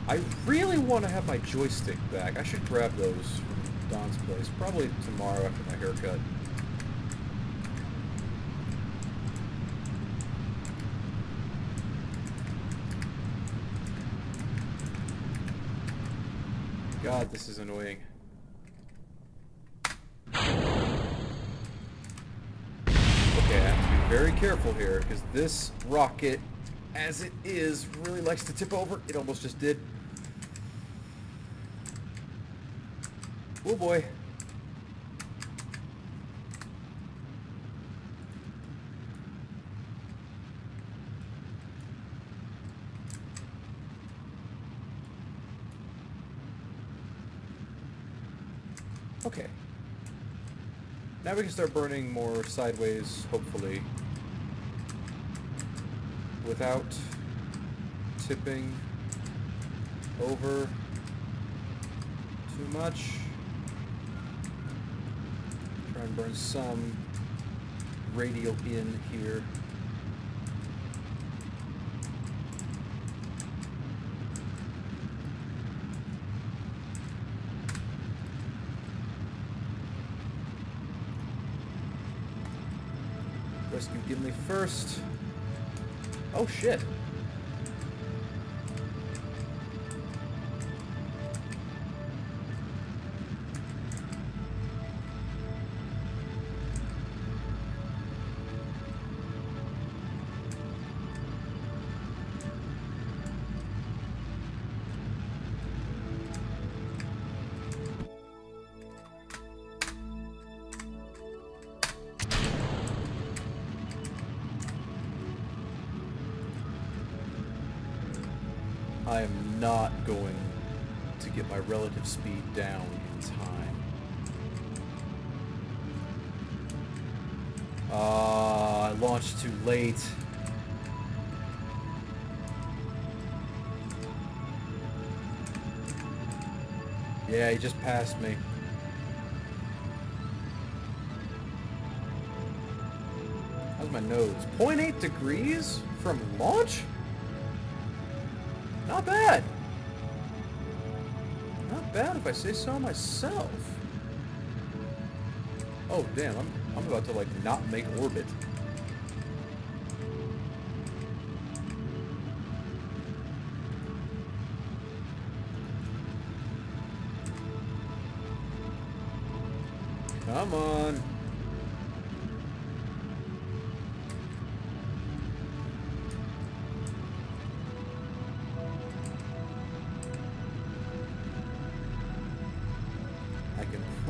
I really want to have my joystick back. I should grab those from Don's place, probably tomorrow after my haircut. God, this is annoying. Okay, I have to be very careful here, because this rocket, as it is, really likes to tip over. It almost just did. Oh boy. Okay. Now we can start burning more sideways, hopefully, without tipping over too much. Try and burn some radial in here. Rescue Gimli first. Oh shit. I am not going to get my relative speed down in time. I launched too late. Yeah, he just passed me. How's my nose? 0.8 degrees from launch? Not bad. Not bad if I say so myself. Oh damn, I'm about to like not make orbit. Come on.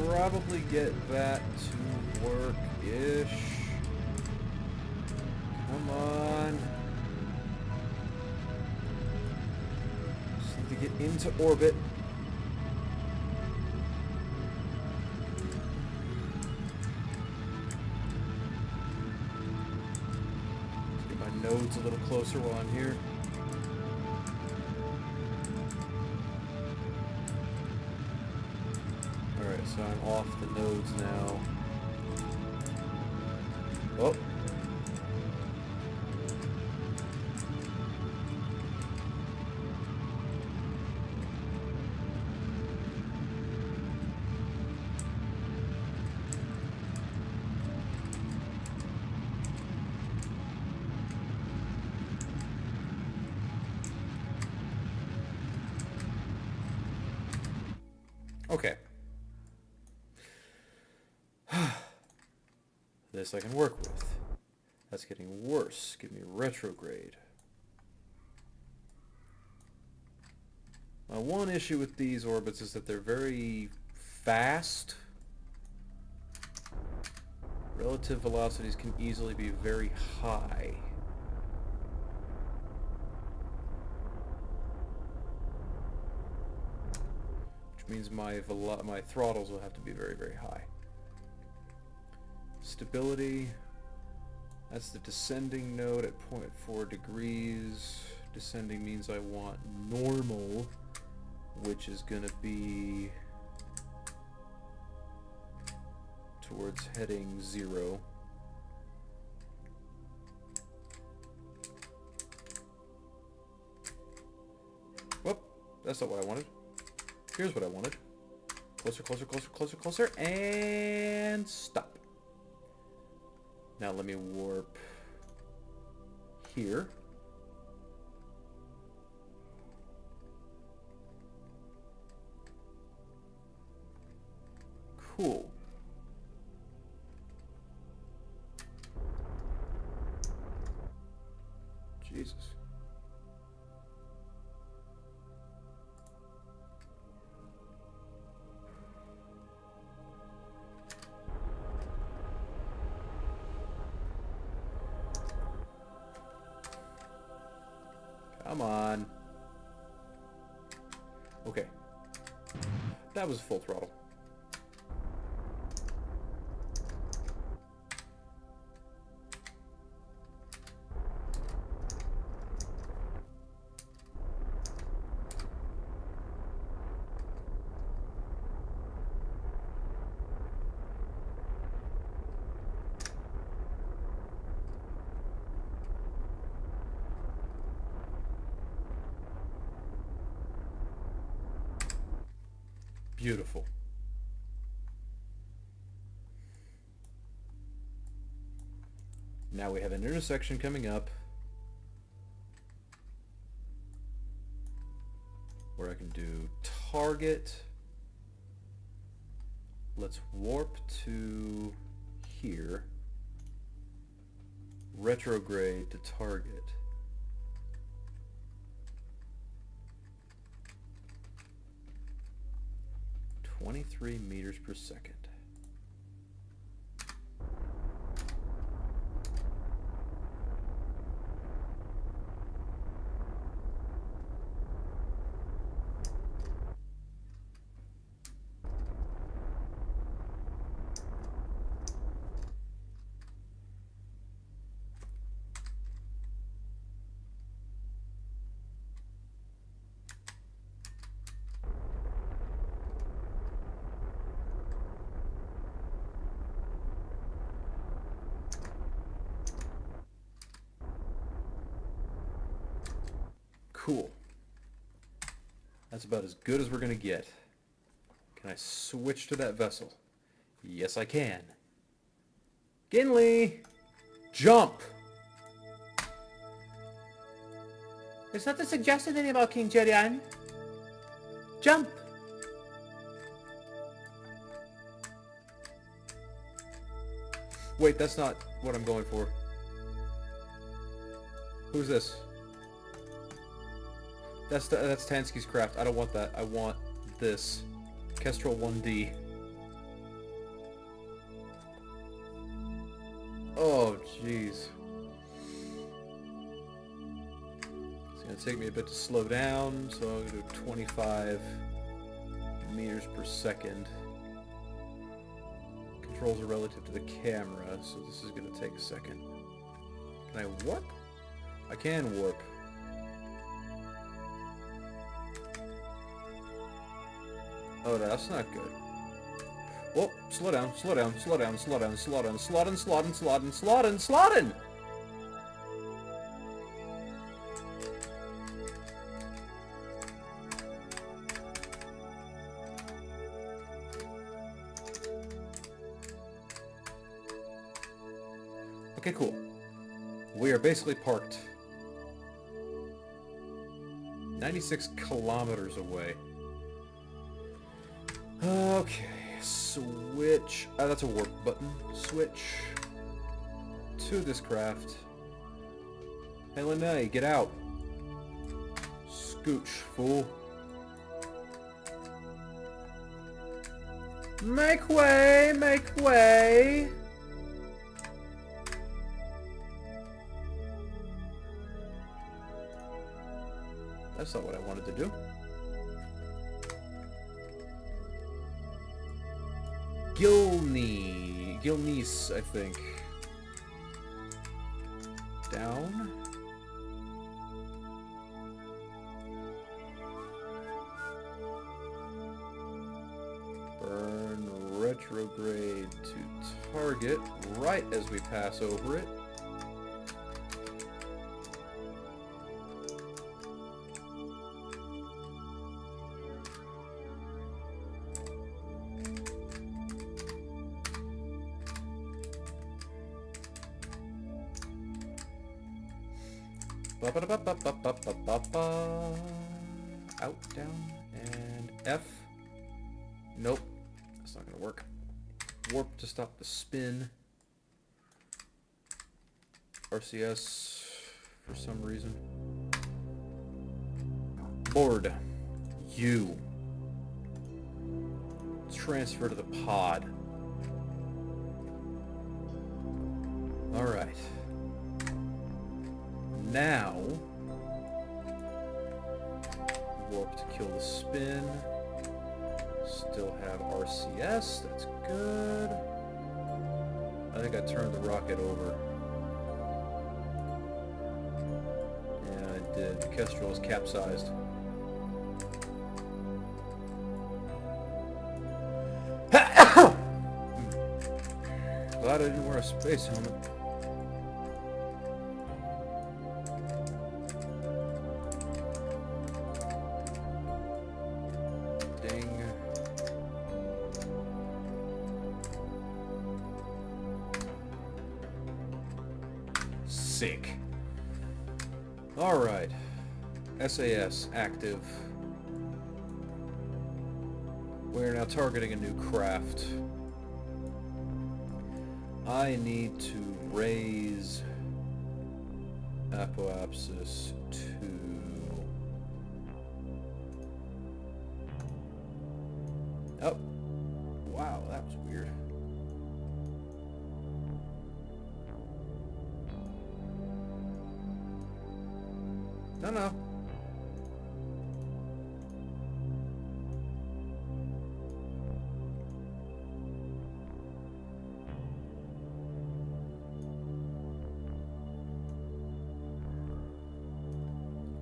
Probably get that to work-ish. Come on. Just need to get into orbit. Let's get my nodes a little closer while I'm here. Alright, so I'm off the nodes now. Oh. Okay. This I can work with. That's getting worse. Give me retrograde. My one issue with these orbits is that they're very fast. Relative velocities can easily be very high. Which means my throttles will have to be very, very high. Stability. That's the descending node at 0.4 degrees. Descending means I want normal, which is going to be towards heading 0. Whoop, that's not what I wanted. Here's what I wanted. Closer, closer, closer, closer, closer, and stop. Now let me warp here. Cool. Jesus. Come on. Okay. That was full throttle. Beautiful. Now we have an intersection coming up where I can do target. Let's warp to here. Retrograde to target. 23 meters per second. Cool. That's about as good as we're going to get. Can I switch to that vessel? Yes, I can. Gimli! Jump! There's nothing suggested anything about King Jedian. Jump! Wait, that's not what I'm going for. Who's this? That's Tansky's craft. I don't want that. I want this. Kestrel 1D. Oh, jeez. See, It'll take me a bit to slow down, so I'm going to do 25 meters per second. Controls are relative to the camera, so this is going to take a second. Can I warp? I can warp. Oh, that's not good. Whoa, slow down, slow down, slow down, slow down, slow down, slow down, slow down, slow down, slow down, slow down! Okay, cool. We are basically parked 96 kilometers away. Okay, switch. That's a warp button. Switch to this craft. Hey, Linnea, get out. Scooch, fool. Make way, make way. That's not what I wanted to do. Gilnease, I think. Down. Burn retrograde to target right as we pass over it. Out, down, and F. Nope, that's not gonna work. Warp to stop the spin. RCS for some reason. Board. U. Transfer to the pod. Alright. Now, warp to kill the spin. Still have RCS, that's good. I think I turned the rocket over. Yeah, I did. The Kestrel is capsized. Glad I didn't wear a space helmet. Sick. Alright. SAS active. We're now targeting a new craft. I need to raise apoapsis to... Oh. Wow, that was weird. No.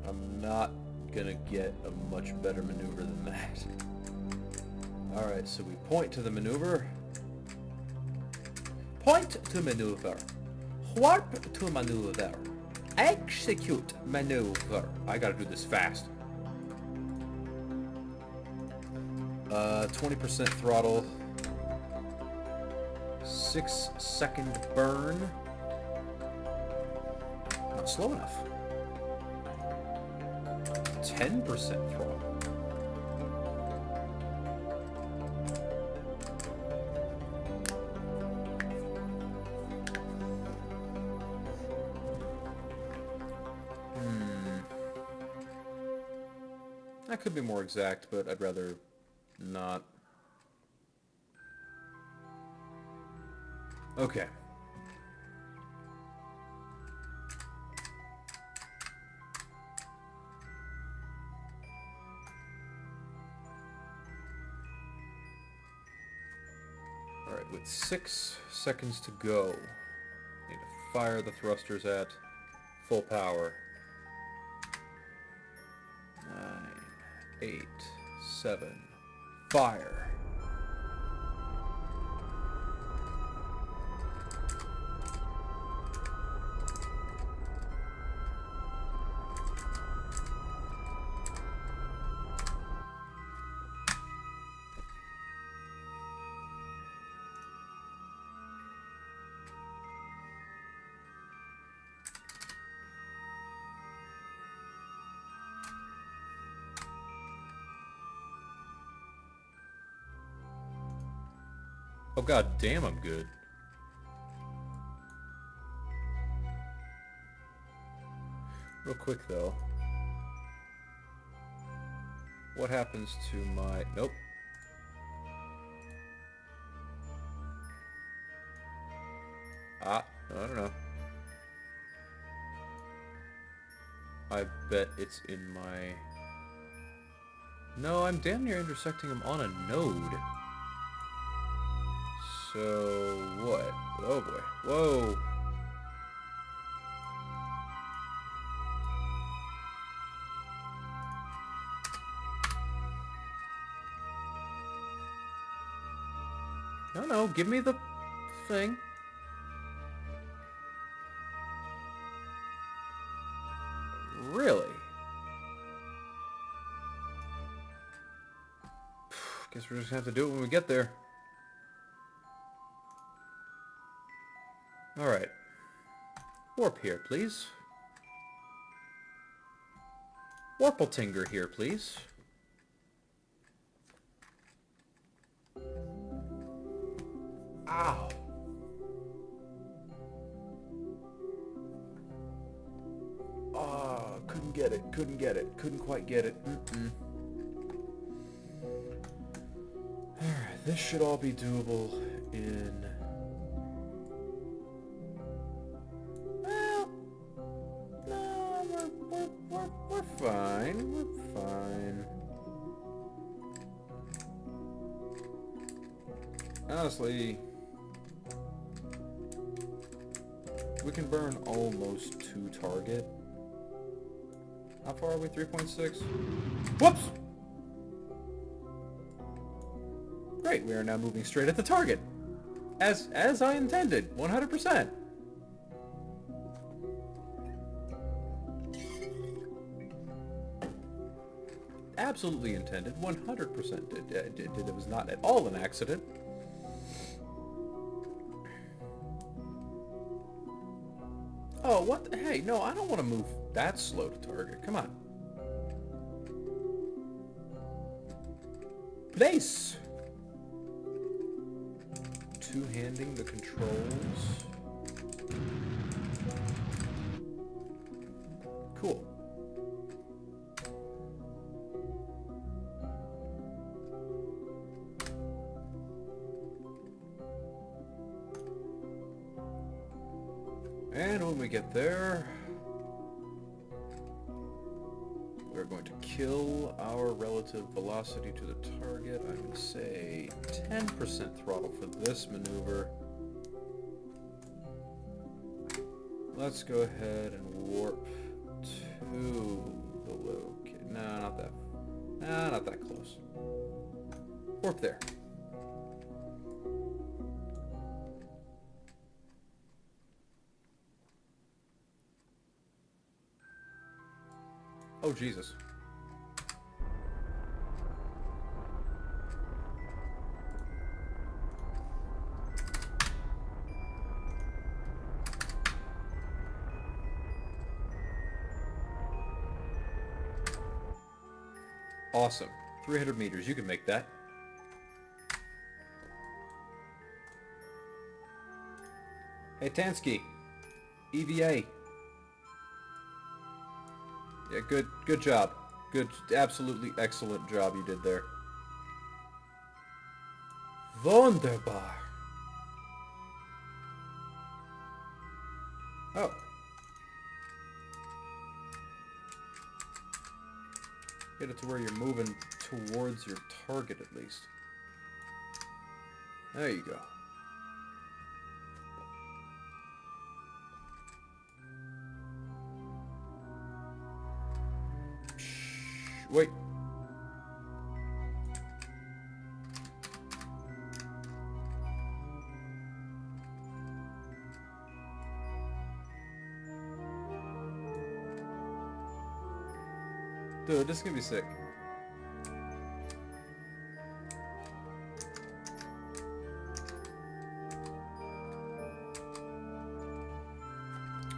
I'm not gonna get a much better maneuver than that. Alright, so we point to the maneuver. Point to maneuver. Warp to maneuver. Execute maneuver. I gotta do this fast. 20% throttle. 6-second burn. Not slow enough. 10% throttle. That could be more exact, but I'd rather not. Okay. 6 seconds to go. Need to fire the thrusters at full power. 9, 8, 7, fire. Oh god damn, I'm good. Real quick though. What happens to my... Nope. I don't know. I bet it's in my... No, I'm damn near intersecting them on a node. So, what? Oh boy. Whoa! No, give me the thing. Really? Guess we're just gonna have to do it when we get there. Alright. Warp here, please. Warpletinger here, please. Ow. Oh, couldn't get it, couldn't quite get it. Alright, this should all be doable in... Well, no, we're fine, we're fine. Honestly, we can burn almost to target. How far are we? 3.6? Whoops! Great, we are now moving straight at the target. As I intended, 100%. Absolutely intended, 100% did. It was not at all an accident. Oh, what? Hey, no, I don't want to move that slow to target. Come on. Place! Two-handing the controls. Cool. And when we get there, we're going to kill our relative velocity to the target. I'm going to say 10% throttle for this maneuver. Let's go ahead and warp to the location. No, not that. Nah, not that close. Warp there. Oh, Jesus. Awesome. 300 meters. You can make that. Hey, Tansky. EVA. Yeah, good job. Good, absolutely excellent job you did there. Wunderbar. Oh. Get it to where you're moving towards your target at least. There you go. Wait. Dude, this is gonna be sick.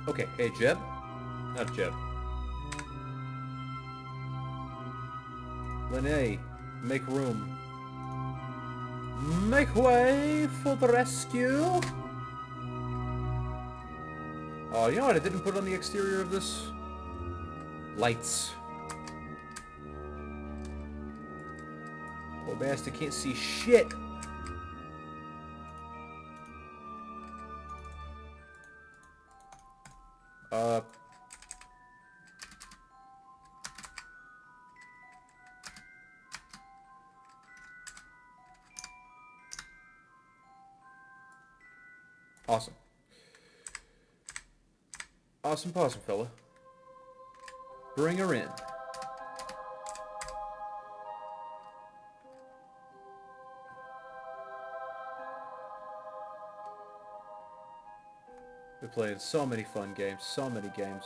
Okay, hey Jeb. Not Jeb. Lene, make room. Make way for the rescue. Oh, you know what I didn't put on the exterior of this? Lights. Poor bastard can't see shit. Awesome. Awesome possum fella. Bring her in. We're playing so many fun games, so many games.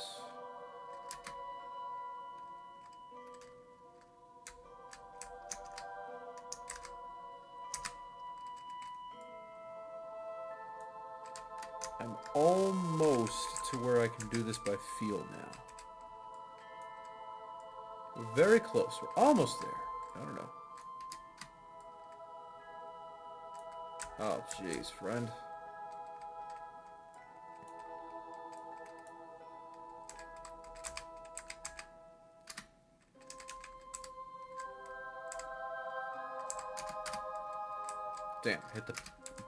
I'm almost to where I can do this by feel now. We're very close. We're almost there. I don't know. Oh, jeez, friend. Damn, hit the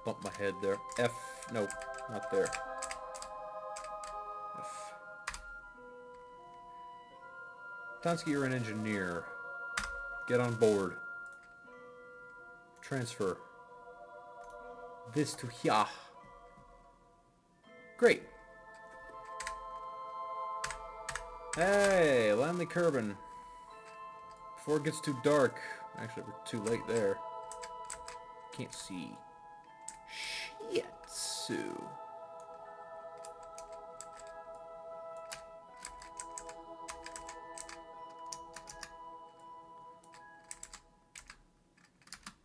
bump my head there. F. Nope, not there. F. Tonsky, you're an engineer. Get on board. Transfer. This to here. Great. Hey, land the Kerbin. Before it gets too dark. Actually, we're too late there. Can't see. Shitsu.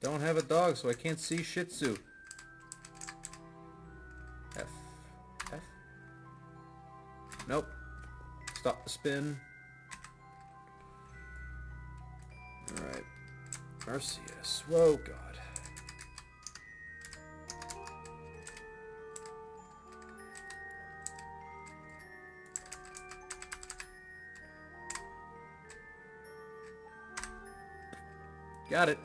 Don't have a dog, so I can't see Shih Tzu. F. F. Nope. Stop the spin. Alright. Arceus. Whoa, God. Got it.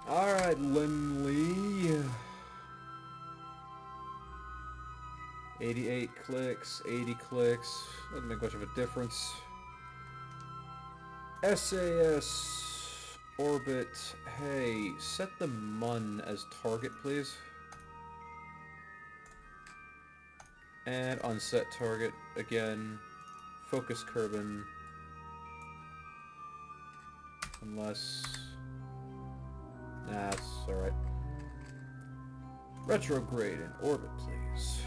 Alright, Lindley. 88 clicks, 80 clicks. Doesn't make much of a difference. SAS orbit. Hey, set the Mun as target, please. And unset target again. Focus Kerbin. Unless... Nah, it's alright. Retrograde in orbit, please.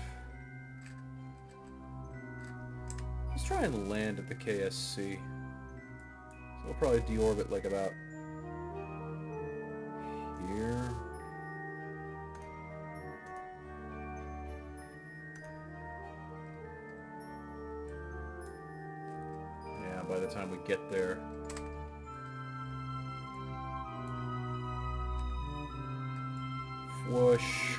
Let's try and land at the KSC. So we'll probably deorbit like about here. Yeah, by the time we get there. Whoosh.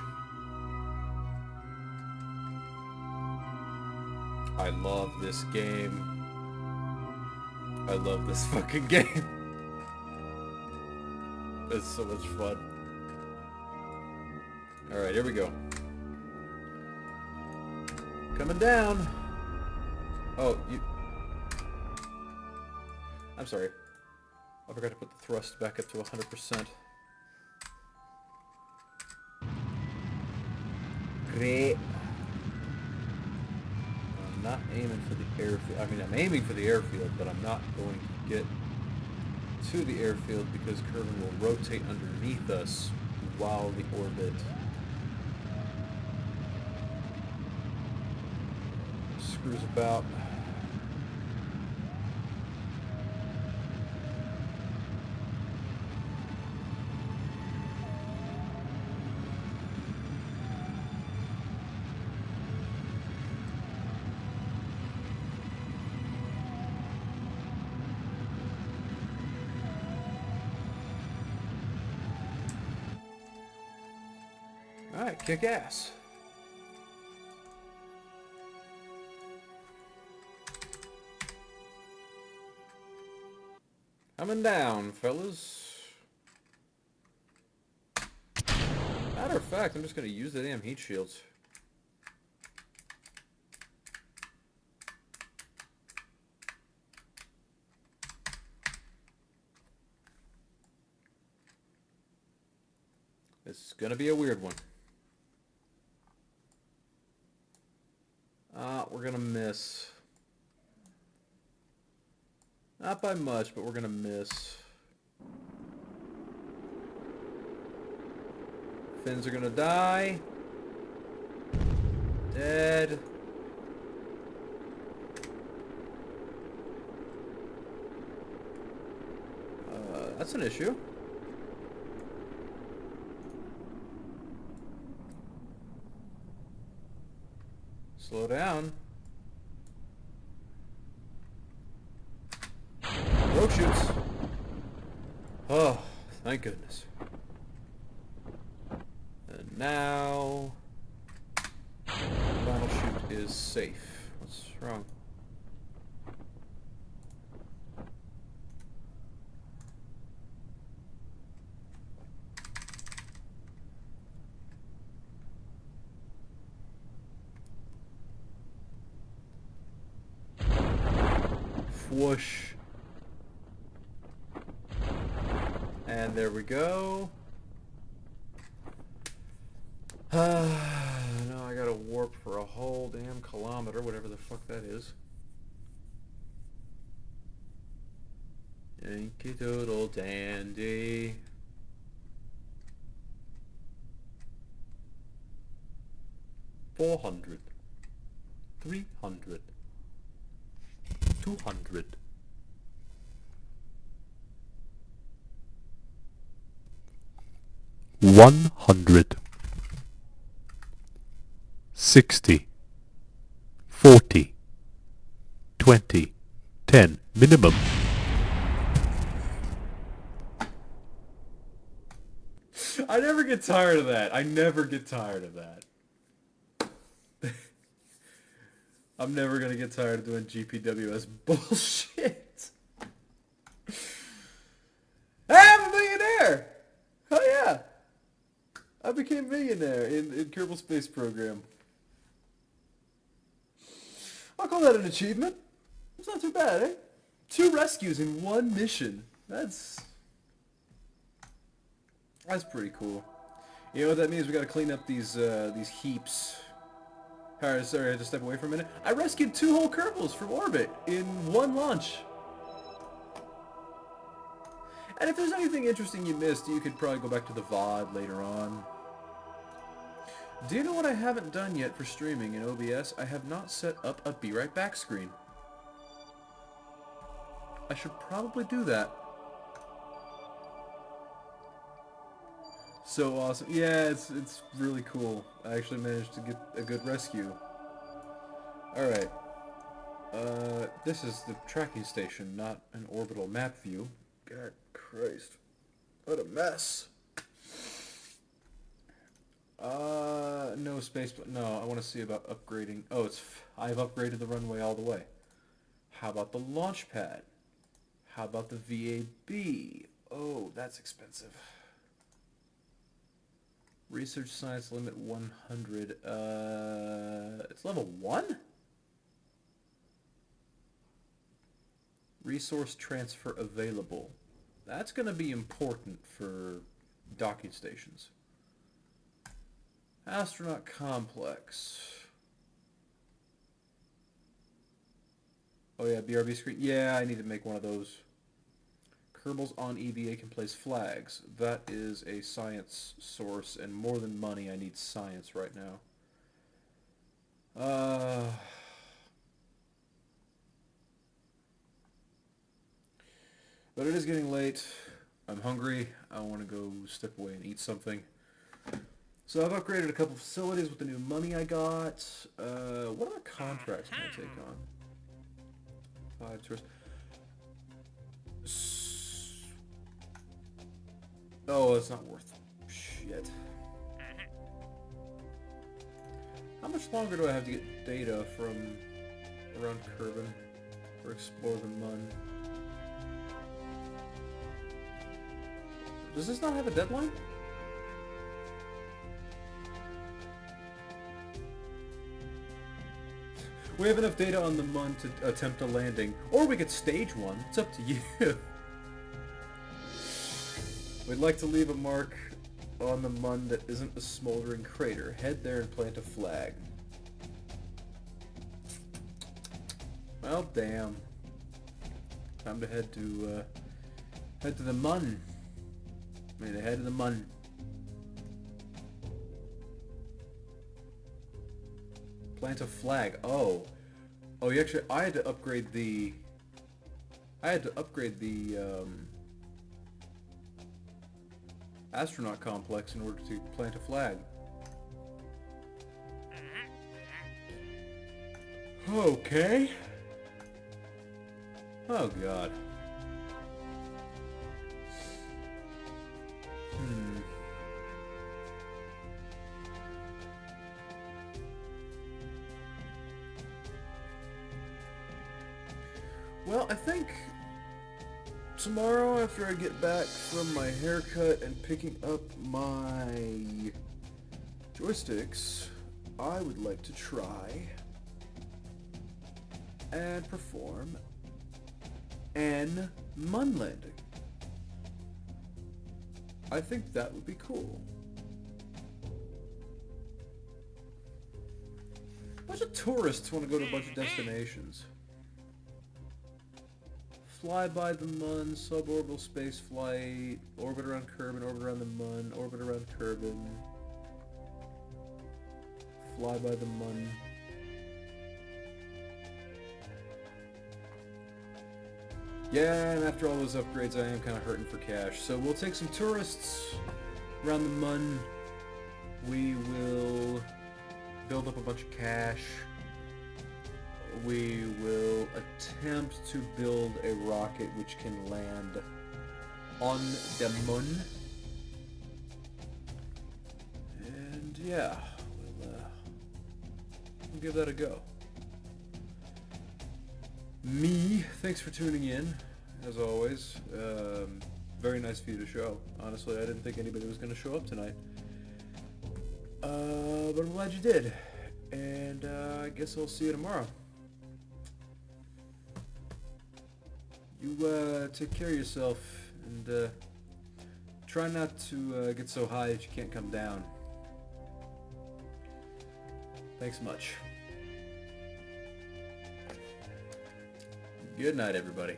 I love this game. I love this fucking game. It's so much fun. Alright, here we go. Coming down. Oh, you... I'm sorry. I forgot to put the thrust back up to 100%. Great. not aiming for the airfield. I mean, I'm aiming for the airfield, but I'm not going to get to the airfield because Kerbal will rotate underneath us while the orbit screws about. Alright, kick ass. Coming down, fellas. Matter of fact, I'm just going to use the damn heat shields. This is going to be a weird one. We're going to miss. Not by much, but we're going to miss. Fins are going to die. Dead. That's an issue. Slow down. Rogue shoots. Oh, thank goodness. And now... final shoot is safe. What's wrong? Whoosh. And there we go. Now I gotta warp for a whole damn kilometer, whatever the fuck that is. Yankee Doodle Dandy. $400. $300. $200. $100. 60. 40. 20. 10. Minimum. I never get tired of that. I never get tired of that. I'm never gonna get tired of doing GPWS bullshit. I'm a millionaire! Oh yeah! I became a millionaire in Kerbal Space Program. I'll call that an achievement. It's not too bad, eh? 2 rescues in 1 mission. That's pretty cool. You know what that means? We gotta clean up these heaps. Alright, sorry, I had to step away for a minute. I rescued 2 whole Kerbals from orbit in 1 launch. And if there's anything interesting you missed, you could probably go back to the VOD later on. Do you know what I haven't done yet for streaming in OBS? I have not set up a Be Right Back screen. I should probably do that. So awesome. Yeah, it's really cool. I actually managed to get a good rescue. Alright. This is the tracking station, not an orbital map view. God Christ. What a mess. No space, but no, I want to see about upgrading. Oh, I've upgraded the runway all the way. How about the launch pad? How about the VAB? Oh, that's expensive. Research science limit 100. It's level 1? Resource transfer available. That's going to be important for docking stations. Astronaut complex. Oh yeah, BRB screen. Yeah, I need to make one of those. Kerbals on EVA can place flags. That is a science source, and more than money, I need science right now. But it is getting late. I'm hungry. I want to go step away and eat something. So I've upgraded a couple facilities with the new money I got. What other contracts can I take on? 5 tourists. Oh, it's not worth it. Shit. How much longer do I have to get data from around Kerbin or explore the Mun? Does this not have a deadline? We have enough data on the Mun to attempt a landing. Or we could stage one. It's up to you. We'd like to leave a mark on the Mun that isn't a smoldering crater. Head there and plant a flag. Well, damn. Time to head to the Mun. I mean, head to the Mun. Plant a flag. Oh, you actually. I had to upgrade the. Astronaut complex in order to plant a flag. Okay. Oh God. Well, I think tomorrow after I get back from my haircut and picking up my joysticks, I would like to try and perform an Mun landing. I think that would be cool. A bunch of tourists want to go to a bunch of destinations. Fly by the Mun, suborbital space flight, orbit around Kerbin, orbit around the Mun, orbit around Kerbin. Fly by the Mun. Yeah, and after all those upgrades, I am kind of hurting for cash. So we'll take some tourists around the Mun. We will build up a bunch of cash. We will attempt to build a rocket which can land on the Mun. And yeah, we'll give that a go. Thanks for tuning in, as always. Very nice of you to show. Honestly, I didn't think anybody was going to show up tonight. But I'm glad you did. And I guess I'll see you tomorrow. You take care of yourself, and try not to get so high that you can't come down. Thanks much. Good night, everybody.